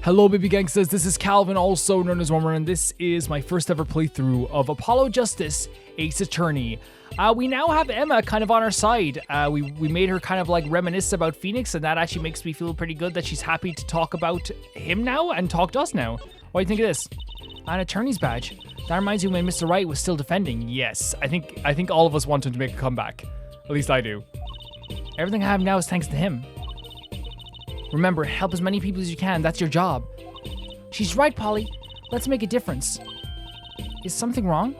Hello baby gangsters, this is Calvin, also known as Romer, and this is my first ever playthrough of Apollo Justice Ace Attorney. We now have Emma kind of on our side. We made her kind of like reminisce about Phoenix, and that actually makes me feel pretty good that she's happy to talk about him now and talk to us now. What do you think of this? An attorney's badge. That reminds me when Mr. Wright was still defending. Yes, I think all of us want him to make a comeback. At least I do. Everything I have now is thanks to him. Remember, help as many people as you can. That's your job. She's right, Polly. Let's make a difference. Is something wrong?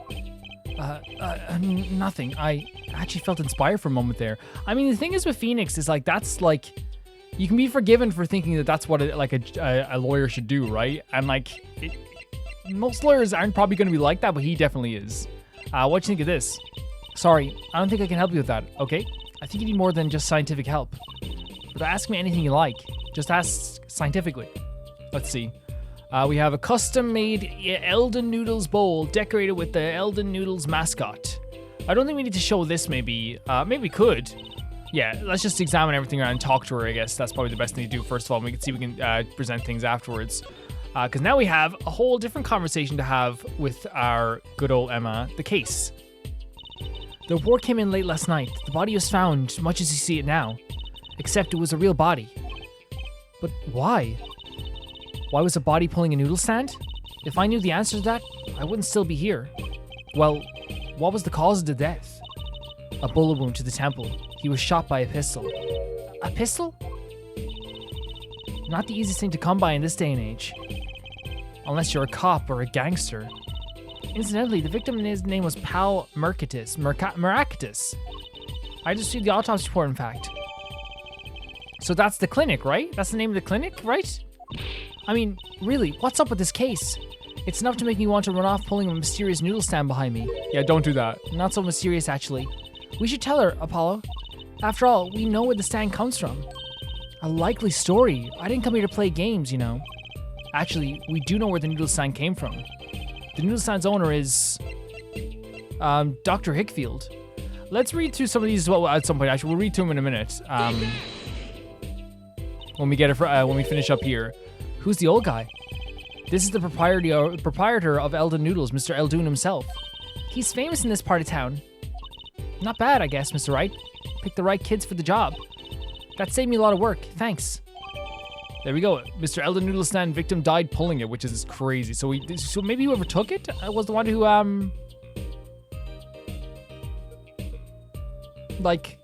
Nothing. I actually felt inspired for a moment there. I mean, the thing is with Phoenix is like, that's like, you can be forgiven for thinking that that's what a lawyer should do, right? And like, most lawyers aren't probably going to be like that, but he definitely is. What do you think of this? Sorry, I don't think I can help you with that, okay? I think you need more than just scientific help. But ask me anything you like. Just ask scientifically. Let's see. We have a custom-made Eldon Noodles bowl decorated with the Eldon Noodles mascot. I don't think we need to show this, maybe. Maybe we could. Yeah, let's just examine everything around and talk to her, I guess. That's probably the best thing to do, first of all. And we can see if we can present things afterwards. Because now we have a whole different conversation to have with our good old Emma. The case. The report came in late last night. The body was found, much as you see it now. Except it was a real body. But why? Why was a body pulling a noodle stand? If I knew the answer to that, I wouldn't still be here. Well, what was the cause of the death? A bullet wound to the temple. He was shot by a pistol. A pistol? Not the easiest thing to come by in this day and age. Unless you're a cop or a gangster. Incidentally, the victim's name was Pal Mercatus. Merakitis. I just read the autopsy report, in fact. So that's the clinic, right? That's the name of the clinic, right? I mean, really, what's up with this case? It's enough to make me want to run off pulling a mysterious noodle stand behind me. Yeah, don't do that. Not so mysterious, actually. We should tell her, Apollo. After all, we know where the stand comes from. A likely story. I didn't come here to play games, you know. Actually, we do know where the noodle stand came from. The noodle stand's owner is... Dr. Hickfield. Let's read through some of these as well at some point. Actually, we'll read through them in a minute. When we get it, when we finish up here. Who's the old guy? This is the proprietor of Eldon Noodles, Mr. Eldoon himself. He's famous in this part of town. Not bad, I guess, Mr. Wright. Picked the right kids for the job. That saved me a lot of work. Thanks. There we go. Mr. Eldon Noodle stand victim died pulling it, which is crazy. So maybe whoever took it was the one who like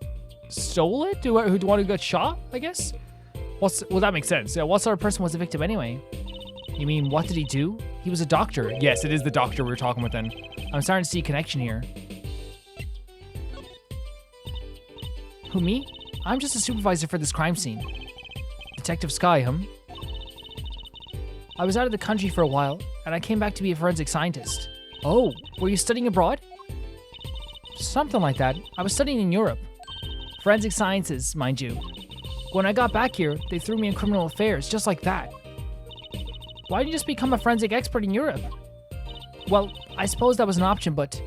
stole it. Who the one who got shot? I guess. Well, that makes sense. Yeah, what sort of person was the victim anyway? You mean, what did he do? He was a doctor. Yes, it is the doctor we were talking with then. I'm starting to see a connection here. Who, me? I'm just a supervisor for this crime scene. Detective Sky, I was out of the country for a while, and I came back to be a forensic scientist. Oh, were you studying abroad? Something like that. I was studying in Europe. Forensic sciences, mind you. When I got back here, they threw me in criminal affairs, just like that. Why didn't you just become a forensic expert in Europe? Well, I suppose that was an option, but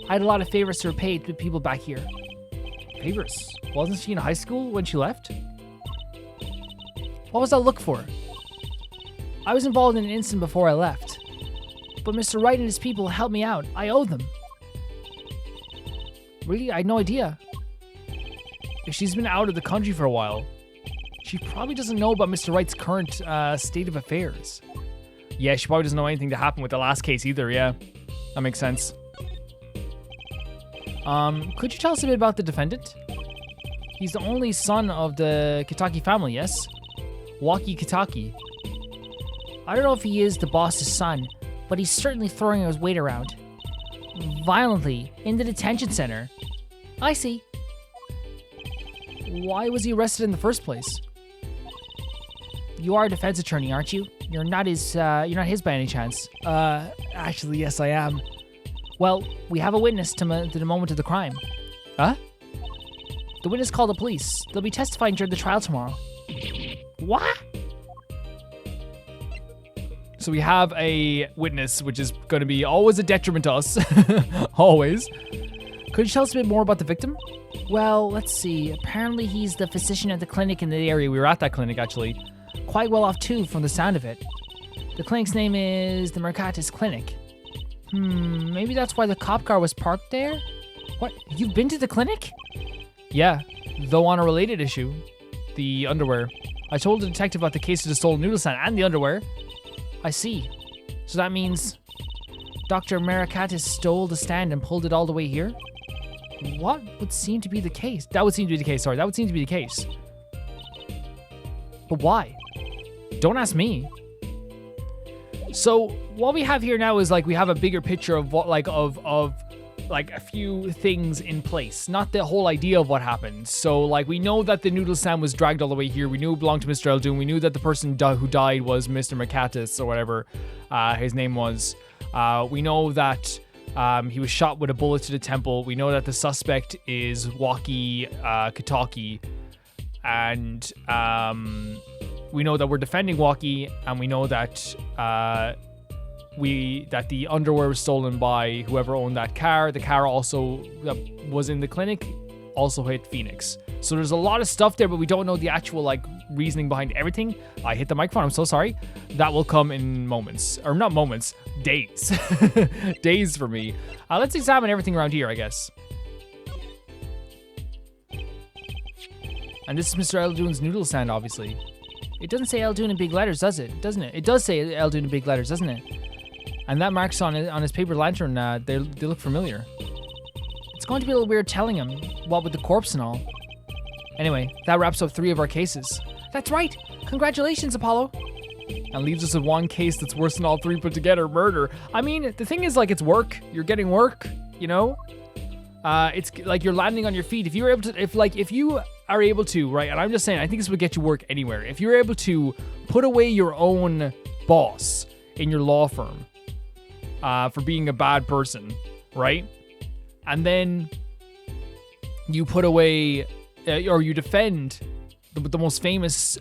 I had a lot of favors to repay to people back here. Favors? Wasn't she in high school when she left? What was that look for? I was involved in an incident before I left. But Mr. Wright and his people helped me out. I owe them. Really? I had no idea. If she's been out of the country for a while, she probably doesn't know about Mr. Wright's current state of affairs. Yeah, she probably doesn't know anything that happened with the last case either, yeah. That makes sense. Could you tell us a bit about the defendant? He's the only son of the Kitaki family, yes? Waki Kitaki. I don't know if he is the boss's son, but he's certainly throwing his weight around. Violently, in the detention center. I see. Why was he arrested in the first place? You are a defense attorney, aren't you? You're not his by any chance. Actually, yes, I am. Well, we have a witness to the moment of the crime. Huh? The witness called the police. They'll be testifying during the trial tomorrow. What? So we have a witness, which is going to be always a detriment to us. Always. Could you tell us a bit more about the victim? Well, let's see. Apparently he's the physician at the clinic in the area. We were at that clinic, actually. Quite well off too, from the sound of it. The clinic's name is the Mercatus Clinic. Maybe that's why the cop car was parked there? What? You've been to the clinic? Yeah, though on a related issue. The underwear. I told the detective about the case of the stolen noodle stand and the underwear. I see. So that means Dr. Mercatus stole the stand and pulled it all the way here? What would seem to be the case? That would seem to be the case, sorry. That would seem to be the case. But why? Don't ask me. So what we have here now is like we have a bigger picture of what like a few things in place, not the whole idea of what happened. So like we know that the noodle stand was dragged all the way here. We knew it belonged to Mr. Eldoon. We knew that the person who died was Mr. Mercatus or whatever his name was. We know that he was shot with a bullet to the temple. We know that the suspect is Waki Kitaki, and we know that we're defending Waki, and we know that that the underwear was stolen by whoever owned that car. The car also that was in the clinic also hit Phoenix. So there's a lot of stuff there, but we don't know the actual like reasoning behind everything. I hit the microphone. I'm so sorry. That will come in moments, or not moments, days, days for me. Let's examine everything around here, I guess. And this is Mr. Eldoon's noodle stand, obviously. It doesn't say Eldoon in big letters, does it? Doesn't it? It does say Eldoon in big letters, doesn't it? And that marks on his paper lantern, they look familiar. It's going to be a little weird telling him, what with the corpse and all. Anyway, that wraps up 3 of our cases. That's right! Congratulations, Apollo! And leaves us with one case that's worse than all 3 put together, murder. I mean, the thing is, like, it's work. You're getting work, you know? It's like you're landing on your feet. If you are able to, right, and I'm just saying, I think this would get you work anywhere. If you're able to put away your own boss in your law firm for being a bad person, right? And then you put away, or you defend the most famous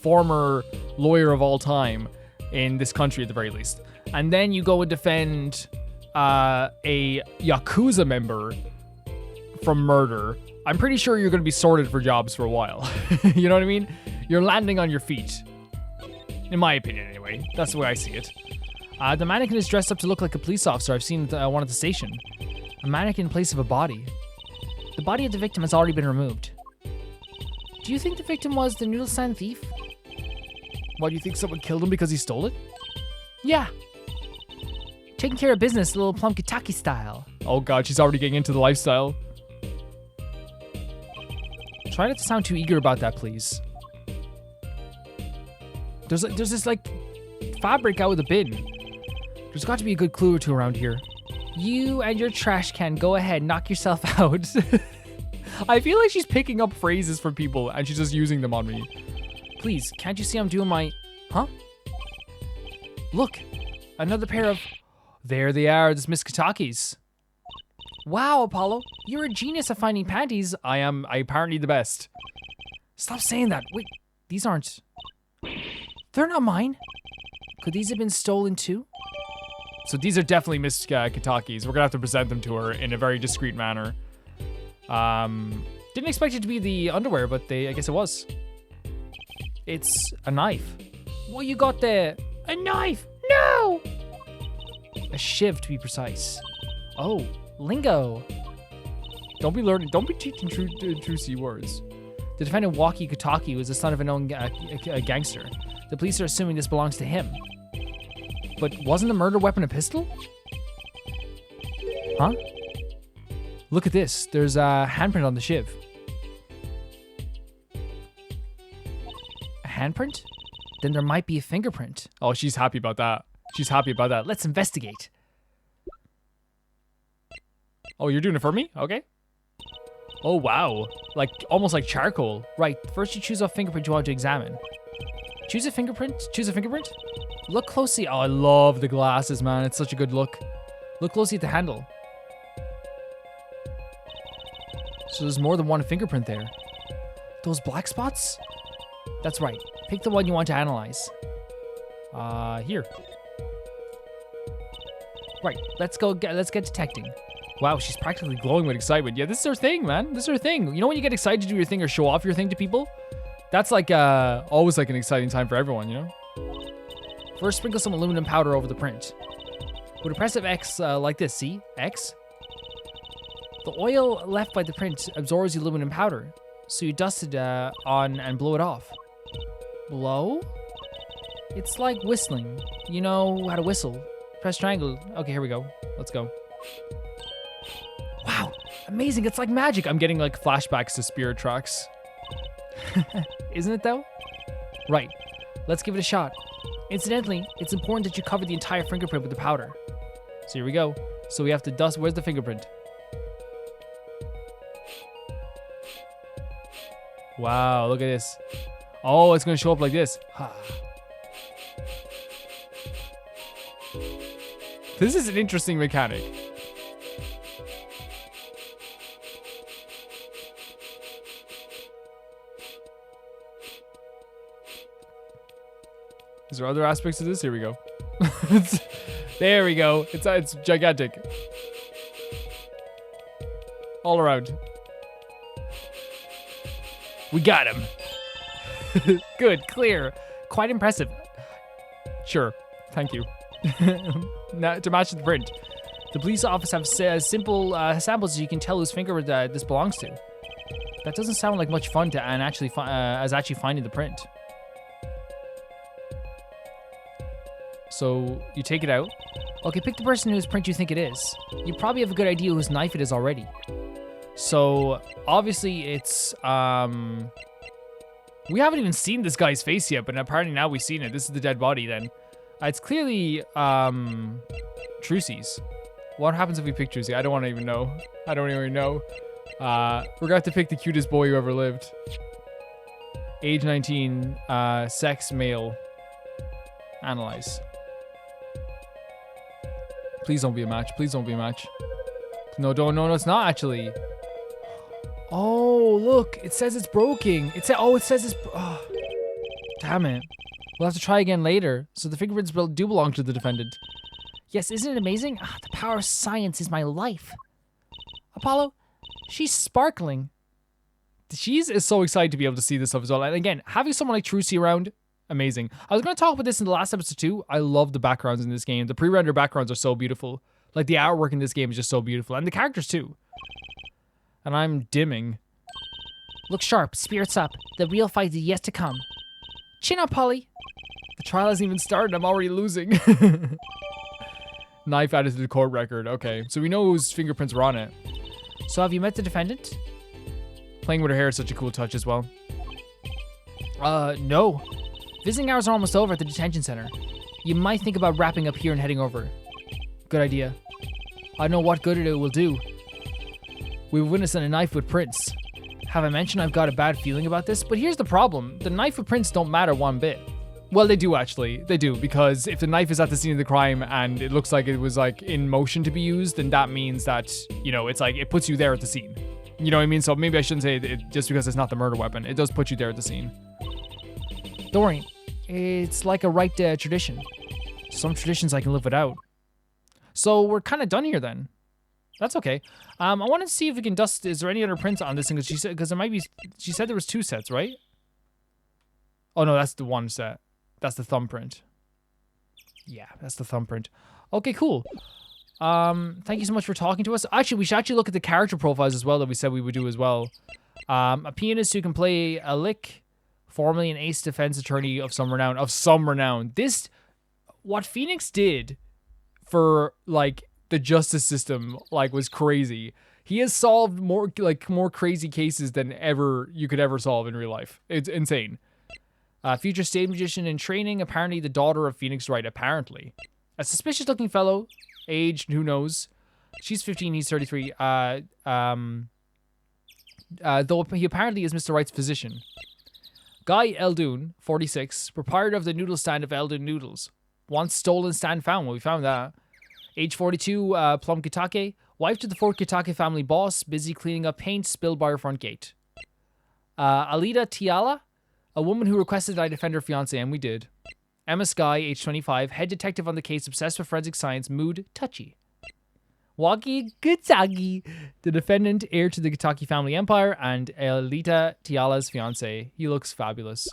former lawyer of all time in this country, at the very least. And then you go and defend a Yakuza member from murder. I'm pretty sure you're going to be sorted for jobs for a while. You know what I mean? You're landing on your feet. In my opinion, anyway. That's the way I see it. The mannequin is dressed up to look like a police officer I've seen at one at the station. A mannequin in place of a body. The body of the victim has already been removed. Do you think the victim was the noodle stand thief? Why, do you think someone killed him because he stole it? Yeah. Taking care of business, a little Plum Kitaki style. Oh god, she's already getting into the lifestyle. Try not to sound too eager about that, please. There's this like fabric out of the bin. There's got to be a good clue or two around here. You and your trash can, go ahead, knock yourself out. I feel like she's picking up phrases from people and she's just using them on me. Please, can't you see I'm doing my... Huh? Look, another pair of... There they are, this Miss Kitaki's. Wow, Apollo, you're a genius at finding panties. I'm apparently the best. Stop saying that. Wait, these aren't... They're not mine. Could these have been stolen too? So these are definitely Miss Kitaki's. We're gonna have to present them to her in a very discreet manner. Didn't expect it to be the underwear, but I guess it was. It's a knife. What you got there? A knife? No! A shiv, to be precise. Oh, lingo. Don't be teaching true C words. The defendant, Waki Kitaki, was the son of a known gangster. The police are assuming this belongs to him. But wasn't the murder weapon a pistol? Huh? Look at this. There's a handprint on the shiv. A handprint? Then there might be a fingerprint. Oh, she's happy about that. She's happy about that. Let's investigate. Oh, you're doing it for me? Okay. Oh, wow. Like, almost like charcoal. Right, first you choose a fingerprint you want to examine. Choose a fingerprint? Choose a fingerprint? Look closely. Oh, I love the glasses, man. It's such a good look. Look closely at the handle. So there's more than one fingerprint there. Those black spots? That's right. Pick the one you want to analyze. Here. Right, let's get detecting. Wow, she's practically glowing with excitement. Yeah, this is her thing, man. This is her thing. You know when you get excited to do your thing or show off your thing to people? That's like always like an exciting time for everyone, you know? First, sprinkle some aluminum powder over the print. With a press of X like this, see? X? The oil left by the print absorbs the aluminum powder, so you dust it on and blow it off. Blow? It's like whistling. You know how to whistle. Press triangle. Okay, here we go. Let's go. Wow, amazing. It's like magic. I'm getting like flashbacks to Spirit Tracks. Isn't it though? Right. Let's give it a shot. Incidentally, it's important that you cover the entire fingerprint with the powder. So here we go. So we have to dust. Where's the fingerprint? Wow, look at this. Oh, it's going to show up like this. This is an interesting mechanic. Is there other aspects to this? Here we go. There we go. It's gigantic. All around. We got him. Good, clear. Quite impressive. Sure. Thank you. Now, to match the print. The police office have simple samples so you can tell whose finger this belongs to. That doesn't sound like much fun to actually finding the print. So you take it out. Okay, pick the person whose print you think it is. You probably have a good idea whose knife it is already. So obviously it's we haven't even seen this guy's face yet, but apparently now we've seen it. This is the dead body then. It's clearly Trucy's. What happens if we pick Trucy? I don't want to even know. I don't even know. We're gonna have to pick the cutest boy who ever lived. Age 19, sex male. Analyze. Please don't be a match. Please don't be a match. No, no, it's not actually. Oh, look. It says it's broken. It says it's... Oh, damn it. We'll have to try again later. So the fingerprints do belong to the defendant. Yes, isn't it amazing? The power of science is my life. Apollo, she's sparkling. She's so excited to be able to see this stuff as well. And again, having someone like Trucy around... Amazing. I was going to talk about this in the last episode too. I love the backgrounds in this game. The pre-rendered backgrounds are so beautiful. Like the artwork in this game is just so beautiful. And the characters too. And I'm dimming. Look sharp. Spirits up. The real fight is yet to come. Chin up, Polly. The trial hasn't even started. I'm already losing. Knife added to the court record. Okay. So we know whose fingerprints were on it. So have you met the defendant? Playing with her hair is such a cool touch as well. No. Visiting hours are almost over at the detention center. You might think about wrapping up here and heading over. Good idea. I know what good it will do. We were witnessing a knife with prints. Have I mentioned I've got a bad feeling about this? But here's the problem. The knife with prints don't matter one bit. Well, they do actually. They do, because if the knife is at the scene of the crime and it looks like it was like in motion to be used, then that means that, you know, it's like it puts you there at the scene. You know what I mean? So maybe I shouldn't say it just because it's not the murder weapon. It does put you there at the scene. Don't worry, it's like a right tradition. Some traditions I can live without. So we're kind of done here then. That's okay. I want to see if we can dust. Is there any other prints on this thing? Because she said, there might be. She said there was 2 sets, right? Oh no, that's the 1 set. That's the thumbprint. Yeah, that's the thumbprint. Okay, cool. Thank you so much for talking to us. Actually, we should actually look at the character profiles as well that we said we would do as well. A pianist who can play a lick. Formerly an ace defense attorney of some renown. What Phoenix did for, like, the justice system, like, was crazy. He has solved more crazy cases than you could ever solve in real life. It's insane. Future stage magician in training, apparently the daughter of Phoenix Wright, apparently. A suspicious-looking fellow, age, who knows. She's 15, he's 33. Though he apparently is Mr. Wright's physician. Guy Eldoon, 46, proprietor of the noodle stand of Eldoon Noodles. Once stolen stand found. Well, we found that. Age 42, Plum Kitake. Wife to the 4th Kitake family boss, busy cleaning up paint spilled by her front gate. Alida Tiala, a woman who requested I defend her fiance, and we did. Emma Sky, age 25, head detective on the case, obsessed with forensic science, mood touchy. Waki Kitagi, the defendant, heir to the Kitaki family empire, and Elita Tiala's fiance. He looks fabulous.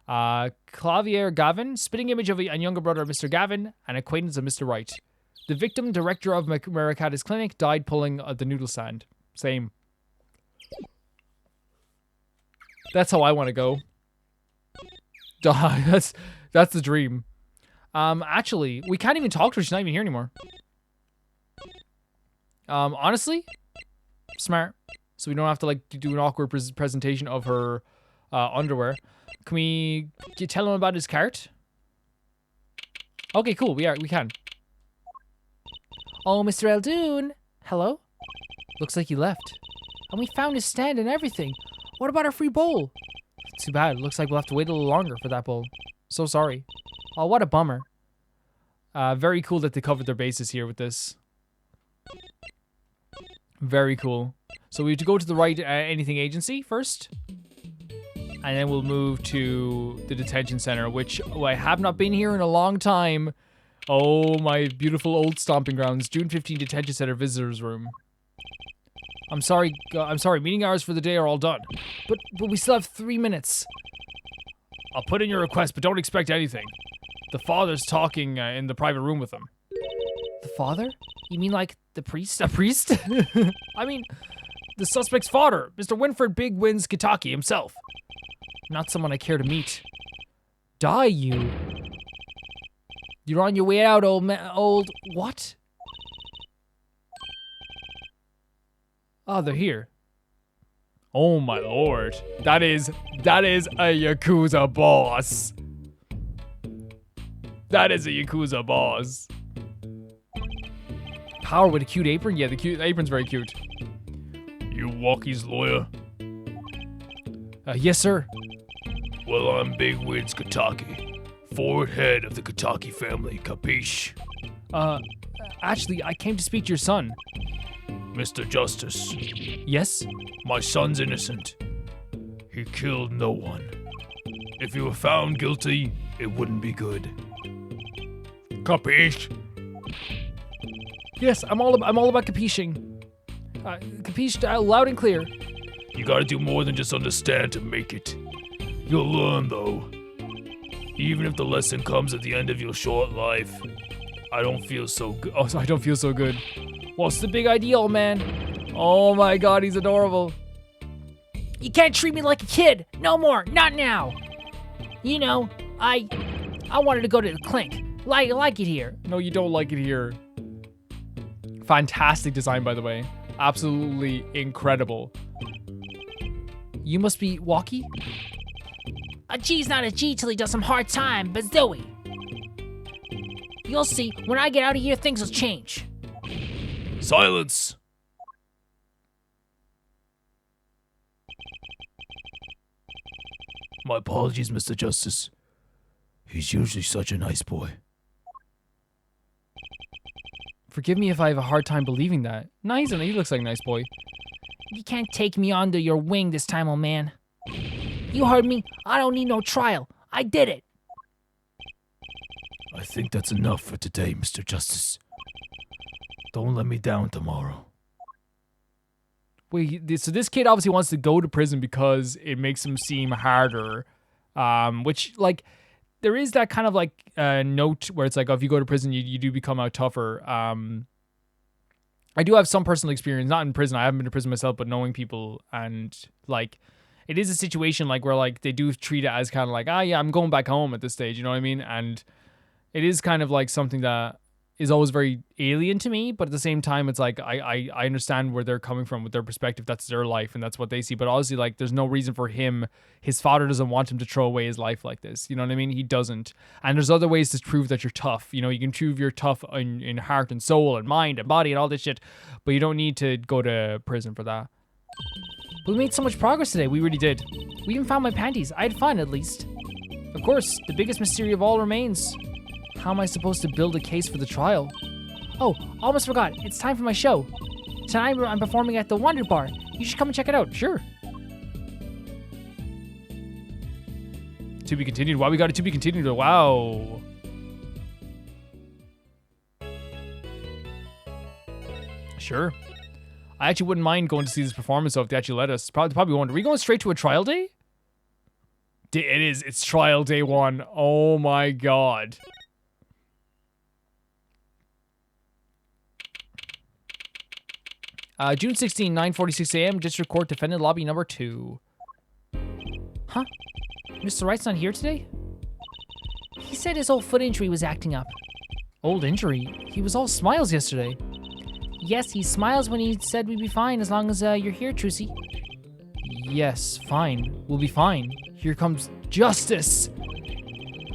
Clavier Gavin, spitting image of a younger brother of Mr. Gavin, and acquaintance of Mr. Wright. The victim, director of Maracata's clinic, died pulling the noodle stand. Same. That's how I want to go. That's the dream. Actually, we can't even talk to her. She's not even here anymore. Honestly, smart. So we don't have to like do an awkward presentation of her underwear. Can we tell him about his cart? Okay, cool. We can. Oh, Mr. Eldoon. Hello? Looks like he left. And we found his stand and everything. What about our free bowl? Too bad. Looks like we'll have to wait a little longer for that bowl. So sorry. Oh, what a bummer. Very cool that they covered their bases here with this. Very cool. So we have to go to the right anything agency first. And then we'll move to the detention center, which I have not been here in a long time. Oh, my beautiful old stomping grounds. June 15 detention center visitors room. I'm sorry. Meeting hours for the day are all done. But we still have 3 minutes. I'll put in your request, but don't expect anything. The father's talking in the private room with them. The father? You mean like the priest? A priest? I mean, the suspect's father, Mr. Winford Big Wins Kitaki himself. Not someone I care to meet. Die, you. You're on your way out, old... What? Oh, they're here. Oh, my lord. That is a Yakuza boss. That is a Yakuza boss. Power with a cute apron? Yeah, the apron's very cute. You Walkie's lawyer? Yes, sir. Well, I'm Big Wins Kitaki. Forward head of the Kitaki family, capiche? Actually, I came to speak to your son. Mr. Justice. Yes? My son's innocent. He killed no one. If he were found guilty, it wouldn't be good. Capiche? Yes, I'm all about capiching. Capiche loud and clear. You gotta do more than just understand to make it. You'll learn, though. Even if the lesson comes at the end of your short life. I don't feel so good. Oh, I don't feel so good. What's the big idea, old man? Oh my god, he's adorable. You can't treat me like a kid. No more. Not now. You know, I wanted to go to the clink. Like it here. No, you don't like it here. Fantastic design, by the way. Absolutely incredible. You must be Walkie? A G's not a G till he does some hard time, but Zoe. You'll see, when I get out of here, things will change. Silence! My apologies, Mr. Justice. He's usually such a nice boy. Forgive me if I have a hard time believing that. No, he looks like a nice boy. You can't take me under your wing this time, old man. You heard me. I don't need no trial. I did it. I think that's enough for today, Mr. Justice. Don't let me down tomorrow. Wait, so this kid obviously wants to go to prison because it makes him seem harder. Which, like, there is that kind of, like, note where it's like, oh, if you go to prison, you do become out tougher. I do have some personal experience, not in prison. I haven't been to prison myself, but knowing people and, like, it is a situation, like, where, like, they do treat it as kind of like, yeah, I'm going back home at this stage, you know what I mean? And it is kind of, like, something that is always very alien to me, but at the same time, it's like, I understand where they're coming from with their perspective. That's their life, and that's what they see. But obviously, like, there's no reason for him. His father doesn't want him to throw away his life like this. You know what I mean? He doesn't. And there's other ways to prove that you're tough. You know, you can prove you're tough in heart and soul and mind and body and all this shit, but you don't need to go to prison for that. We made so much progress today. We really did. We even found my panties. I had fun, at least. Of course, the biggest mystery of all remains. How am I supposed to build a case for the trial? Oh, almost forgot. It's time for my show. Tonight I'm performing at the Wonder Bar. You should come and check it out. Sure. To be continued. Wow, we got it to be continued. Wow. Sure. I actually wouldn't mind going to see this performance, though, if they actually let us. Probably won't. Are we going straight to a trial day? It is. It's trial day 1. Oh my god. June 16, 9:46 a.m. District Court, Defendant Lobby number 2. Huh? Mr. Wright's not here today? He said his old foot injury was acting up. Old injury? He was all smiles yesterday. Yes, he smiles when he said we'd be fine as long as you're here, Trucy. Yes, fine. We'll be fine. Here comes justice.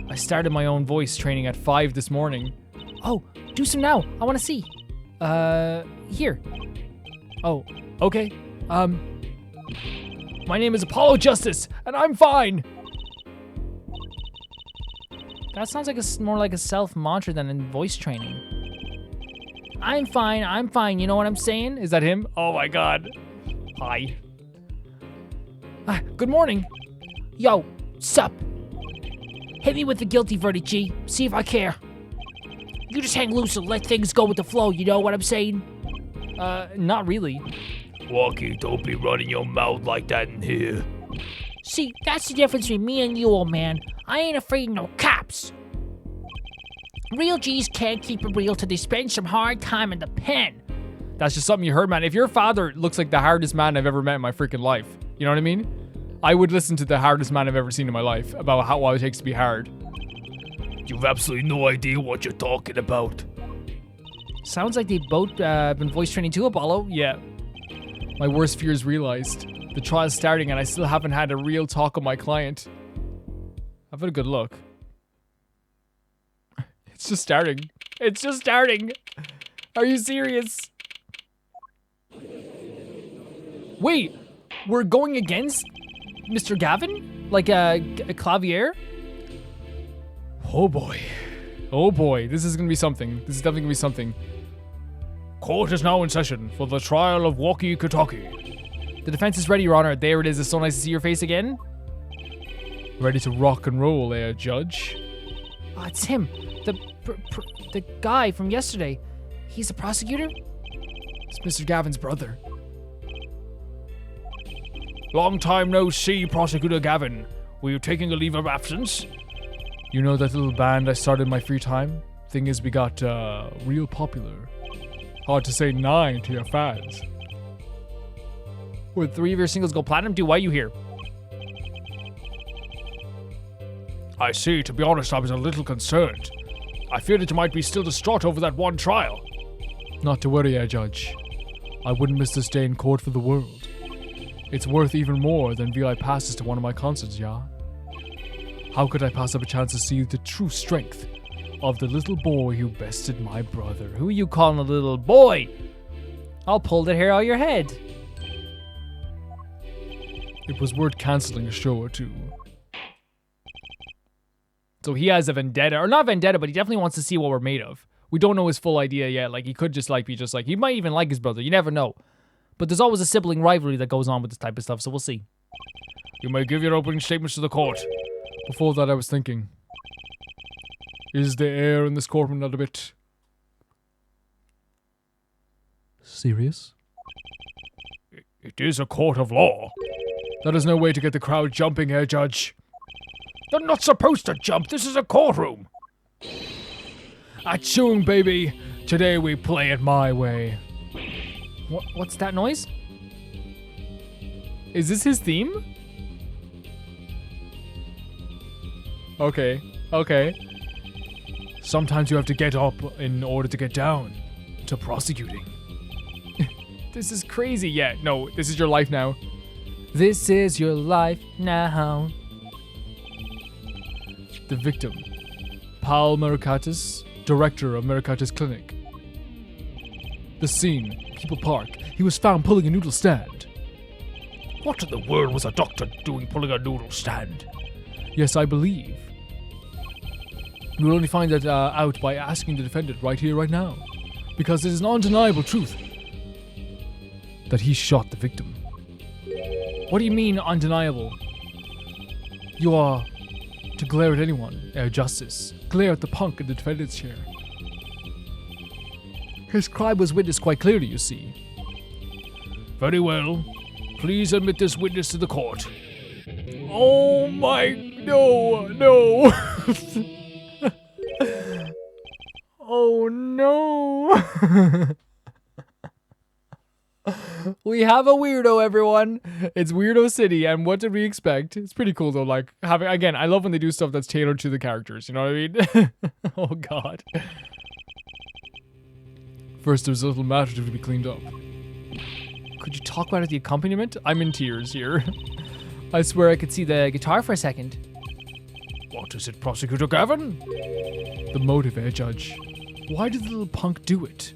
I started my own voice training at 5 this morning. Oh, do some now. I want to see. Here. Oh, okay. My name is Apollo Justice, and I'm fine. That sounds like more like a self-mantra than in voice training. I'm fine, you know what I'm saying? Is that him? Oh my god. Hi. Good morning. Yo, sup? Hit me with the guilty verdict, G. See if I care. You just hang loose and let things go with the flow, you know what I'm saying? Not really. Walkie, don't be running your mouth like that in here. See, that's the difference between me and you, old man. I ain't afraid of no cops. Real G's can't keep it real till they spend some hard time in the pen. That's just something you heard, man. If your father looks like the hardest man I've ever met in my freaking life, you know what I mean? I would listen to the hardest man I've ever seen in my life about what it takes to be hard. You've absolutely no idea what you're talking about. Sounds like they've both been voice training too, Apollo. Yeah. My worst fears realized. The trial's starting and I still haven't had a real talk with my client. I've had a good look. It's just starting. It's just starting. Are you serious? Wait, we're going against Mr. Gavin? Like a Clavier? Oh boy. Oh boy, this is gonna be something. This is definitely gonna be something. Court is now in session for the trial of Walkie Kataki. The defense is ready, Your Honor. There it is. It's so nice to see your face again. Ready to rock and roll, Judge? Oh, it's him. The guy from yesterday. He's a prosecutor? It's Mr. Gavin's brother. Long time no see, Prosecutor Gavin. Were you taking a leave of absence? You know that little band I started in my free time? Thing is, we got real popular. Hard to say 9 to your fans. Would 3 of your singles go platinum? Dude, why are you here? I see. To be honest, I was a little concerned. I feared that you might be still distraught over that one trial. Not to worry, Judge. I wouldn't miss this day in court for the world. It's worth even more than VI passes to one of my concerts, yeah? How could I pass up a chance to see the true strength of the little boy who bested my brother? Who are you calling a little boy? I'll pull the hair out of your head. It was worth cancelling a show or two. So he has a vendetta, or not vendetta, but he definitely wants to see what we're made of. We don't know his full idea yet. Like, he could just be he might even like his brother. You never know. But there's always a sibling rivalry that goes on with this type of stuff, so we'll see. You may give your opening statements to the court. Before that, I was thinking, is the air in this courtroom not a bit serious? It is a court of law. That is no way to get the crowd jumping here, Judge. They're not supposed to jump. This is a courtroom. Achung, baby. Today we play it my way. What's that noise? Is this his theme? Okay. Sometimes you have to get up in order to get down to prosecuting. This is crazy. Yeah, no, this is your life now. This is your life now. The victim, Paul Mercatus, director of Mercatus Clinic. The scene, People Park. He was found pulling a noodle stand. What in the world was a doctor doing pulling a noodle stand? Yes, I believe. You will only find that out by asking the defendant right here, right now. Because it is an undeniable truth that he shot the victim. What do you mean, undeniable? You are to glare at anyone, Justice. Glare at the punk in the defendant's chair. His crime was witnessed quite clearly, you see. Very well. Please admit this witness to the court. Oh my... No. Oh no. We have a weirdo, everyone. It's Weirdo City, and what did we expect? It's pretty cool though, like having, again, I love when they do stuff that's tailored to the characters, you know what I mean? Oh god. First there's a little matter to be cleaned up. Could you talk about the accompaniment? I'm in tears here. I swear I could see the guitar for a second. What is it, Prosecutor Gavin? The motive, Judge. Why did the little punk do it?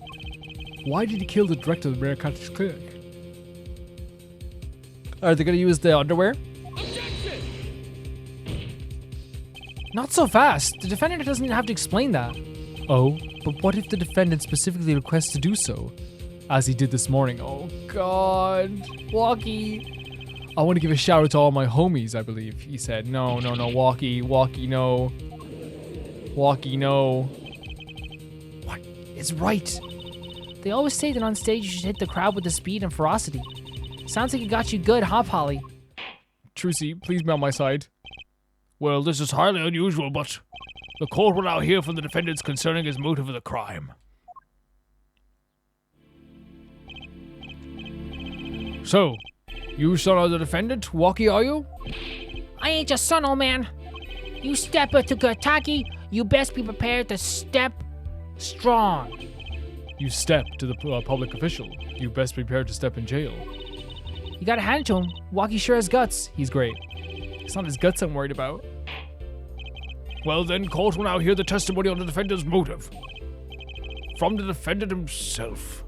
Why did he kill the director of the Maricotta's Clinic? Are they going to use the underwear? Objection! Not so fast. The defendant doesn't have to explain that. Oh, but what if the defendant specifically requests to do so? As he did this morning. Oh god. Walkie. I want to give a shout out to all my homies, I believe. He said, no, Walkie, no. Walkie, no. What? It's right. They always say that on stage you should hit the crowd with the speed and ferocity. Sounds like it got you good, huh, Polly? Trucy, please be on my side. Well, this is highly unusual, but the court will now hear from the defendants concerning his motive of the crime. So, you son of the defendant, Walkie, are you? I ain't your son, old man. You step to Kentucky, you best be prepared to step strong. You step to the public official. You best be prepared to step in jail. You gotta hand it to him. Walkie sure has guts. He's great. It's not his guts I'm worried about. Well then, court will now hear the testimony on the defendant's motive. From the defendant himself.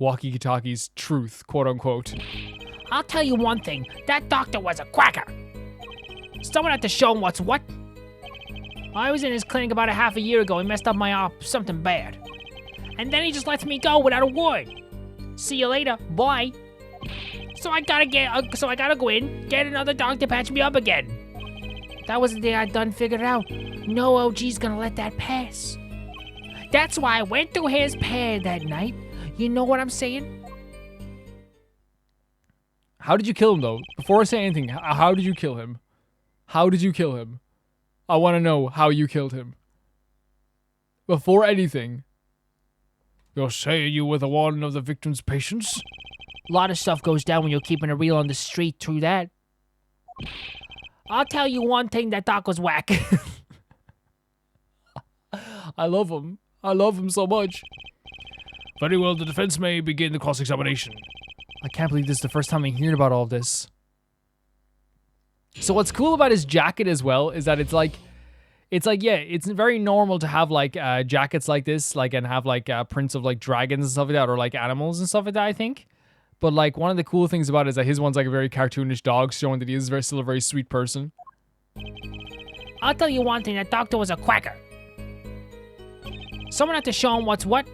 Walkie-talkie's truth, quote unquote. I'll tell you one thing. That doctor was a quacker. Someone had to show him what's what. I was in his clinic about a half a year ago. He messed up my op, something bad. And then he just lets me go without a word. See you later, bye. So I gotta go in, get another doctor to patch me up again. That was the day I done figured out. No OG's gonna let that pass. That's why I went through his pad that night. You know what I'm saying? How did you kill him, though? Before I say anything, how did you kill him? How did you kill him? I want to know how you killed him. Before anything. You're saying you were the one of the victim's patients? A lot of stuff goes down when you're keeping it real on the street through that. I'll tell you one thing, that doc was whack. I love him. I love him so much. Very well, the defense may begin the cross-examination. I can't believe this is the first time I'm hearing about all of this. So what's cool about his jacket as well is that it's like, yeah, it's very normal to have like jackets like this, like, and have like prints of like dragons and stuff like that, or like animals and stuff like that, I think. But like one of the cool things about it is that his one's like a very cartoonish dog, showing that he is still a very sweet person. I'll tell you one thing, that doctor was a quacker. Someone had to show him what's what.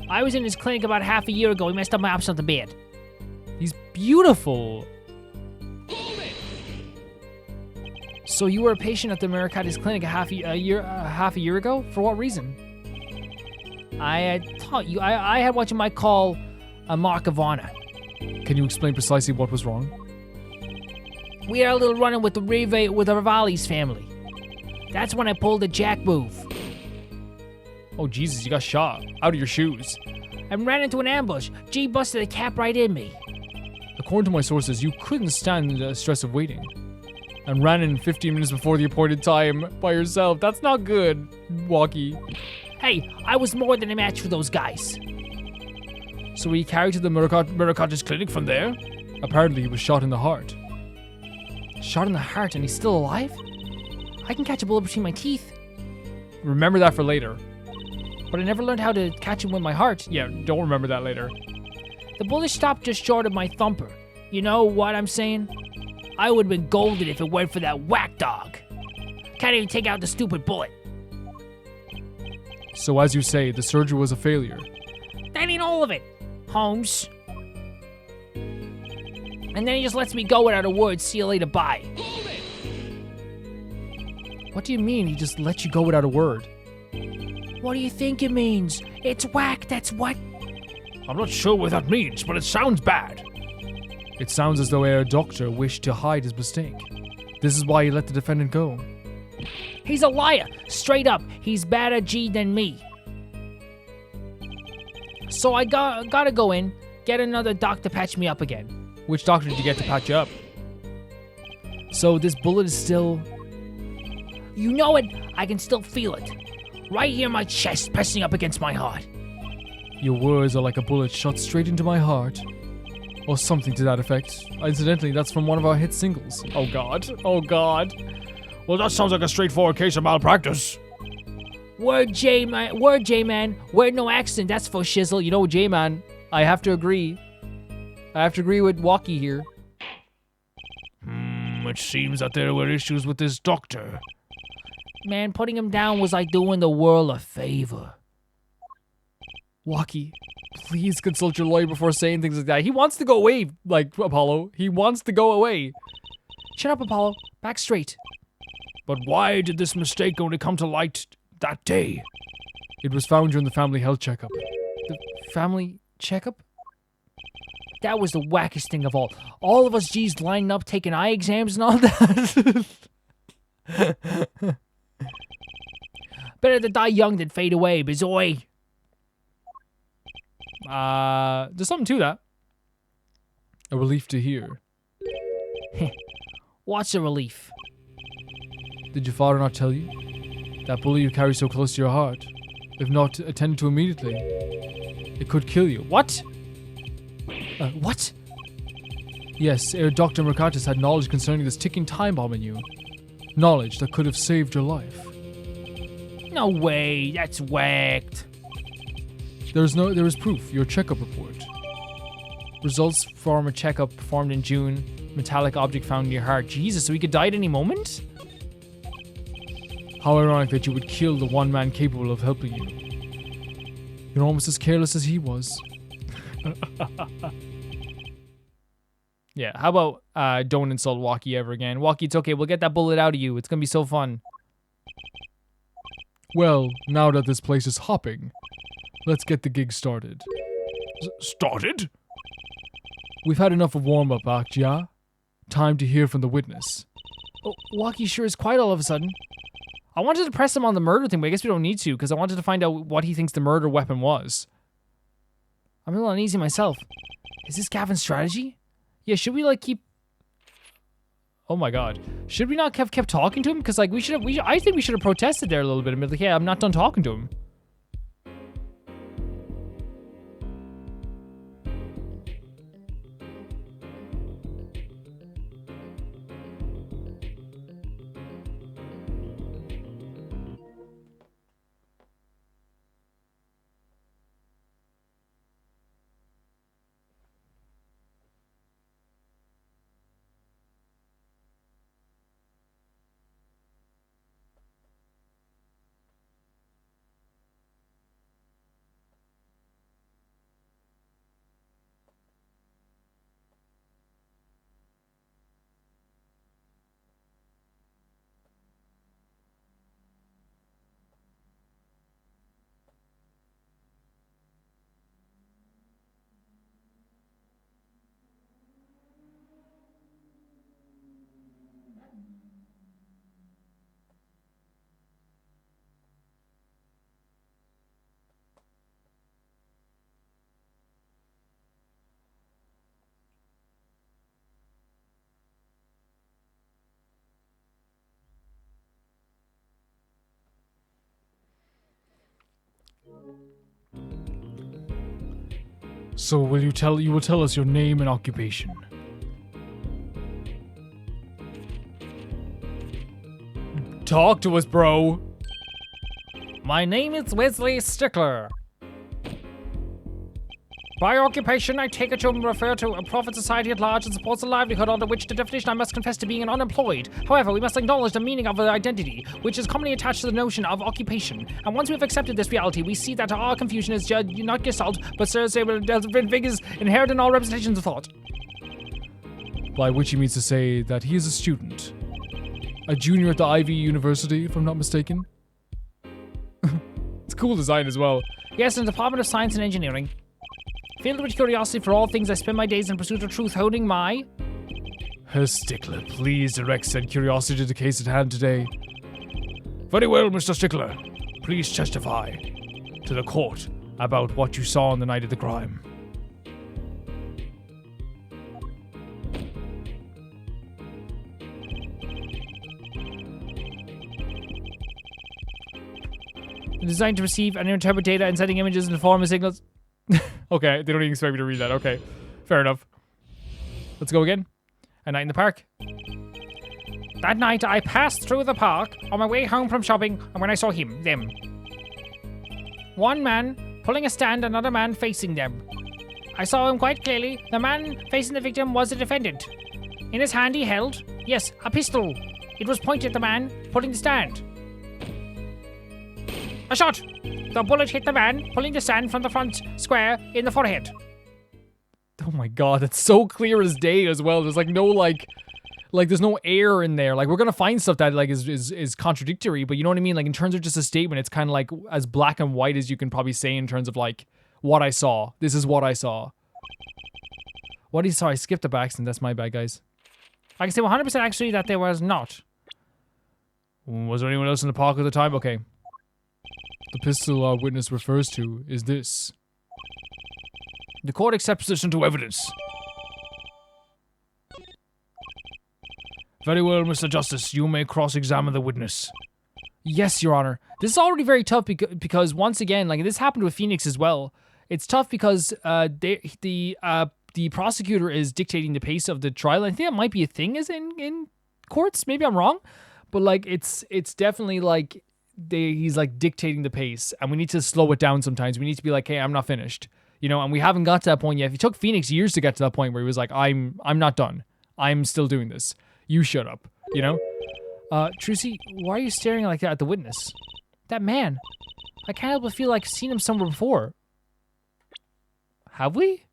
I was in his clinic about half a year ago. He messed up my op something bad. He's beautiful. So you were a patient at the Maricotta's clinic half a year ago? For what reason? I had taught you. I had what you might call a mark of honor. Can you explain precisely what was wrong? We had a little run-in with the Rivali's family. That's when I pulled the jack move. Oh Jesus, you got shot out of your shoes. I ran into an ambush. G busted a cap right in me. According to my sources, you couldn't stand the stress of waiting. And ran in 15 minutes before the appointed time by yourself. That's not good, Walkie. Hey, I was more than a match for those guys. So were you carried to the Maricotta's clinic from there? Apparently he was shot in the heart. Shot in the heart and he's still alive? I can catch a bullet between my teeth. Remember that for later. But I never learned how to catch him with my heart. Yeah, don't remember that later. The bullet stopped just short of my thumper. You know what I'm saying? I would have been golden if it weren't for that whack dog. Can't even take out the stupid bullet. So as you say, the surgery was a failure. That ain't all of it, Holmes. And then he just lets me go without a word. See you later, bye. What do you mean he just let you go without a word? What do you think it means? It's whack, that's what. I'm not sure what that means, but it sounds bad. It sounds as though our doctor wished to hide his mistake. This is why he let the defendant go. He's a liar. Straight up, he's badder G than me. So I gotta go in, get another doc to patch me up again. Which doctor did you get to patch you up? So this bullet is still... You know it, I can still feel it. Right here in my chest, pressing up against my heart. Your words are like a bullet shot straight into my heart. Or something to that effect. Incidentally, that's from one of our hit singles. Oh god. Oh god. Well, that sounds like a straightforward case of malpractice. Word J-Man, word J-Man, word no accident, that's for shizzle. You know, J-Man, I have to agree. I have to agree with Walkie here. It seems that there were issues with this doctor. Man, putting him down was like doing the world a favor. Walkie, please consult your lawyer before saying things like that. He wants to go away, like Apollo. He wants to go away. Shut up, Apollo. Back straight. But why did this mistake only come to light that day? It was found during the family health checkup. The family checkup? That was the wackest thing of all. All of us G's lining up, taking eye exams and all that. Better to die young than fade away, bizoy. There's something to that. A relief to hear. What's a relief? Did your father not tell you? That bullet you carry so close to your heart, if not attended to immediately, it could kill you. What? What? Yes, Dr. Mercatus had knowledge concerning this ticking time bomb in you. Knowledge that could have saved your life. No way, that's whacked. There is proof, your checkup report. Results from a checkup performed in June. Metallic object found in your heart. Jesus, so he could die at any moment? How ironic that you would kill the one man capable of helping you. You're almost as careless as he was. Yeah, how about don't insult Walkie ever again. Walkie, it's okay, we'll get that bullet out of you. It's gonna be so fun. Well, now that this place is hopping, let's get the gig started. Started? We've had enough of warm-up act, yeah? Time to hear from the witness. Oh, Walkie sure is quiet all of a sudden. I wanted to press him on the murder thing, but I guess we don't need to, because I wanted to find out what he thinks the murder weapon was. I'm a little uneasy myself. Is this Gavin's strategy? Yeah, should we, like, keep... Oh my god. Should we not have kept talking to him? Because, like, I think we should have protested there a little bit and been like, yeah, I'm not done talking to him. So you will tell us your name and occupation. Talk to us, bro. My name is Wesley Stickler. By occupation, I take it to refer to a profit society at large and supports a livelihood under which the definition I must confess to being an unemployed. However, we must acknowledge the meaning of the identity, which is commonly attached to the notion of occupation. And once we have accepted this reality, we see that our confusion is not gestalt, but figures inherent in all representations of thought. By which he means to say that he is a student. A junior at the Ivy University, if I'm not mistaken. It's a cool design as well. Yes, in the Department of Science and Engineering. Filled with curiosity for all things, I spend my days in pursuit of truth, holding my... Herr Stickler, please direct said curiosity to the case at hand today. Very well, Mr. Stickler. Please testify to the court about what you saw on the night of the crime. Designed to receive and interpret data and sending images in the form of signals. Okay, they don't even expect me to read that. Okay, fair enough. Let's go again. A night in the park. That night, I passed through the park on my way home from shopping, and when I saw them. One man pulling a stand, another man facing them. I saw him quite clearly. The man facing the victim was the defendant. In his hand, he held, yes, a pistol. It was pointed at the man pulling the stand. A shot! The bullet hit the man pulling the stand from the front square in the forehead. Oh my god, that's so clear as day as well. There's like no like there's no air in there. Like we're gonna find stuff that like is contradictory, but you know what I mean? Like in terms of just a statement, it's kind of like as black and white as you can probably say in terms of like what I saw. This is what I saw. What he saw, I skipped the back and that's my bad, guys. I can say 100% actually that there was not. Was there anyone else in the park at the time? Okay. The pistol our witness refers to is this. The court accepts this into evidence. Very well, Mr. Justice. You may cross-examine the witness. Yes, Your Honor. This is already very tough because once again, like this happened with Phoenix as well. It's tough because the prosecutor is dictating the pace of the trial. I think that might be a thing as in courts. Maybe I'm wrong, but like it's definitely like he's like dictating the pace, and we need to slow it down sometimes. We need to be like, hey, I'm not finished. You know, and we haven't got to that point yet. If it took Phoenix years to get to that point where he was like, I'm not done. I'm still doing this. You shut up. You know? Trucy, why are you staring like that at the witness? That man. I can't help but feel like I've seen him somewhere before. Have we?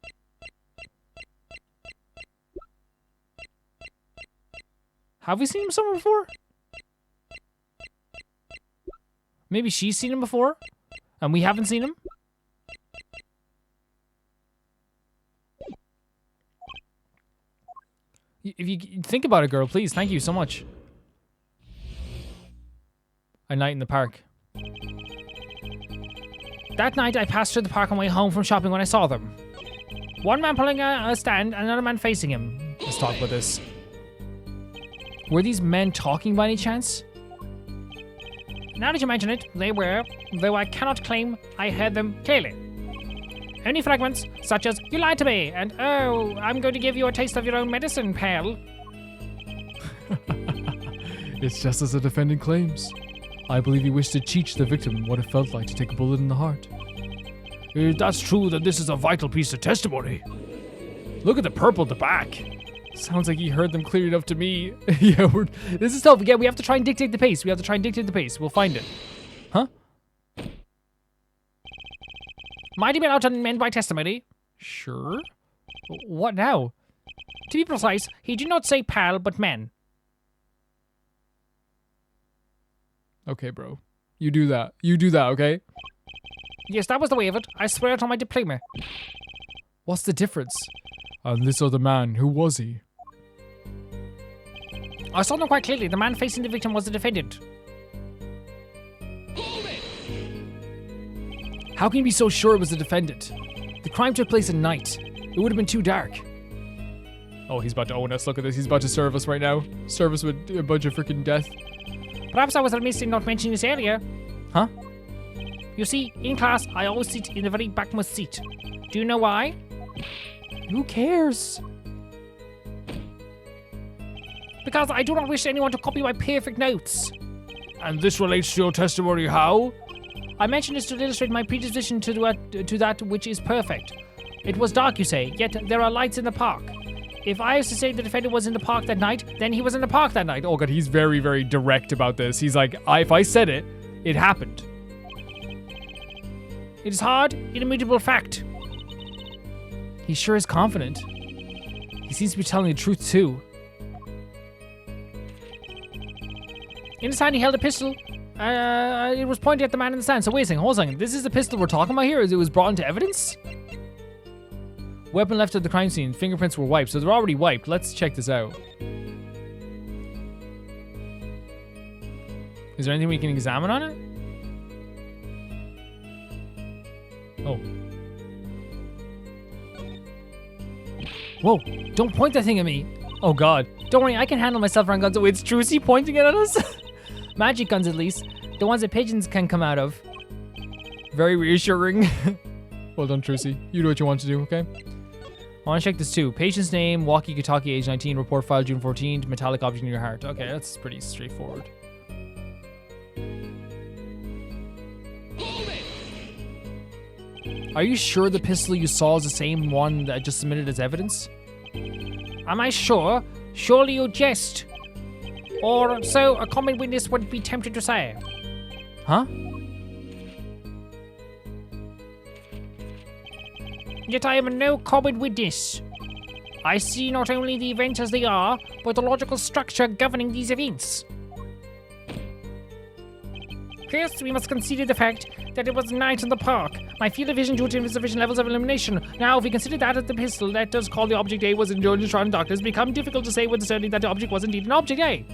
Have we seen him somewhere before? Maybe she's seen him before, and we haven't seen him? If you think about it, girl, please. Thank you so much. A night in the park. That night, I passed through the park on my way home from shopping when I saw them. One man pulling a stand, and another man facing him. Let's talk about this. Were these men talking by any chance? Now that you mention it, they were, though I cannot claim I heard them clearly. Only fragments, such as, you lied to me, and oh, I'm going to give you a taste of your own medicine, pal. It's just as the defendant claims. I believe he wished to teach the victim what it felt like to take a bullet in the heart. If that's true, then this is a vital piece of testimony. Look at the purple at the back. Sounds like he heard them clear enough to me. Yeah, this is tough. Again, we have to try and dictate the pace. We'll find it. Huh? Might he be allowed to amend my testimony? Sure. What now? To be precise, he did not say pal, but men. Okay, bro. You do that, okay? Yes, that was the way of it. I swear it on my diploma. What's the difference? And this other man, who was he? I saw them quite clearly. The man facing the victim was the defendant. How can you be so sure it was the defendant? The crime took place at night. It would have been too dark. Oh, he's about to own us. Look at this. He's about to serve us right now. Serve us with a bunch of freaking death. Perhaps I was remiss in not mentioning this earlier. Huh? You see, in class, I always sit in the very backmost seat. Do you know why? Who cares? Because I do not wish anyone to copy my perfect notes. And this relates to your testimony how? I mention this to illustrate my predisposition to that which is perfect. It was dark, you say, yet there are lights in the park. If I was to say the defendant was in the park that night, then he was in the park that night. Oh god, he's very, very direct about this. He's like, if I said it, it happened. It is hard, immutable fact. He sure is confident. He seems to be telling the truth too. In his hand, he held a pistol. It was pointed at the man in the stand. So wait a second, hold a second. This is the pistol we're talking about here? It was brought into evidence? Weapon left at the crime scene. Fingerprints were wiped, so they're already wiped. Let's check this out. Is there anything we can examine on it? Oh. Whoa, don't point that thing at me. Oh god. Don't worry, I can handle myself around guns. Oh, it's Trucy pointing it at us? Magic guns, at least. The ones that pigeons can come out of. Very reassuring. Well done, Trucy. You do what you want to do, okay? I want to check this too. Patient's name, walkie-talkie, age 19, report file June 14th, metallic object in your heart. Okay, that's pretty straightforward. Are you sure the pistol you saw is the same one that I just submitted as evidence? Am I sure? Surely you jest. Or so a common witness would be tempted to say. Huh? Yet I am no common witness. I see not only the events as they are, but the logical structure governing these events. First, we must consider the fact that it was night in the park. My field of vision due to insufficient levels of illumination. Now, if we consider that as the pistol that does call the object A was in George's Shrine Doctors, become difficult to say with certainty that the object was indeed an object A.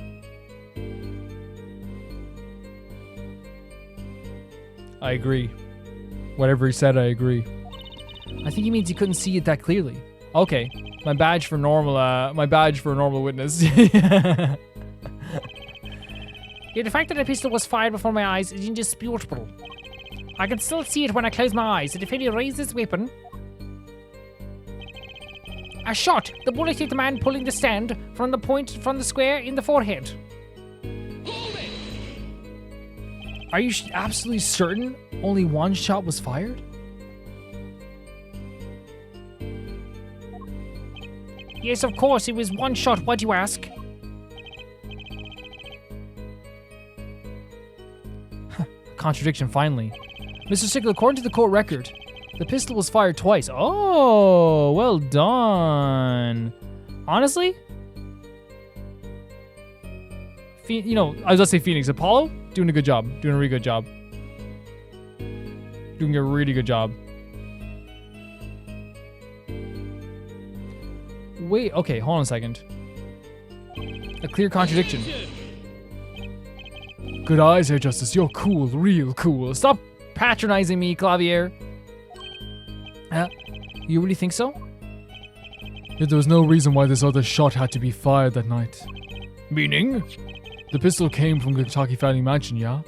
I agree. Whatever he said, I agree. I think he means he couldn't see it that clearly. Okay, my badge for normal. My badge for a normal witness. Yet the fact that the pistol was fired before my eyes is indisputable. I can still see it when I close my eyes. The defendant raised his weapon. A shot! The bullet hit the man pulling the stand from the point from the square in the forehead. Are you absolutely certain only one shot was fired? Yes, of course, it was one shot. What do you ask? Contradiction, finally. Mr. Sickle, according to the court record, the pistol was fired twice. Oh, well done. Honestly? You know, I was gonna say Phoenix. Apollo, doing a good job. Doing a really good job. Doing a really good job. Wait, okay, hold on a second. A clear contradiction. Good eyes, Air Justice. You're cool, real cool. Stop patronizing me, Clavier. You really think so? Yeah, there was no reason why this other shot had to be fired that night. Meaning? The pistol came from the Kentucky Family Mansion, yeah?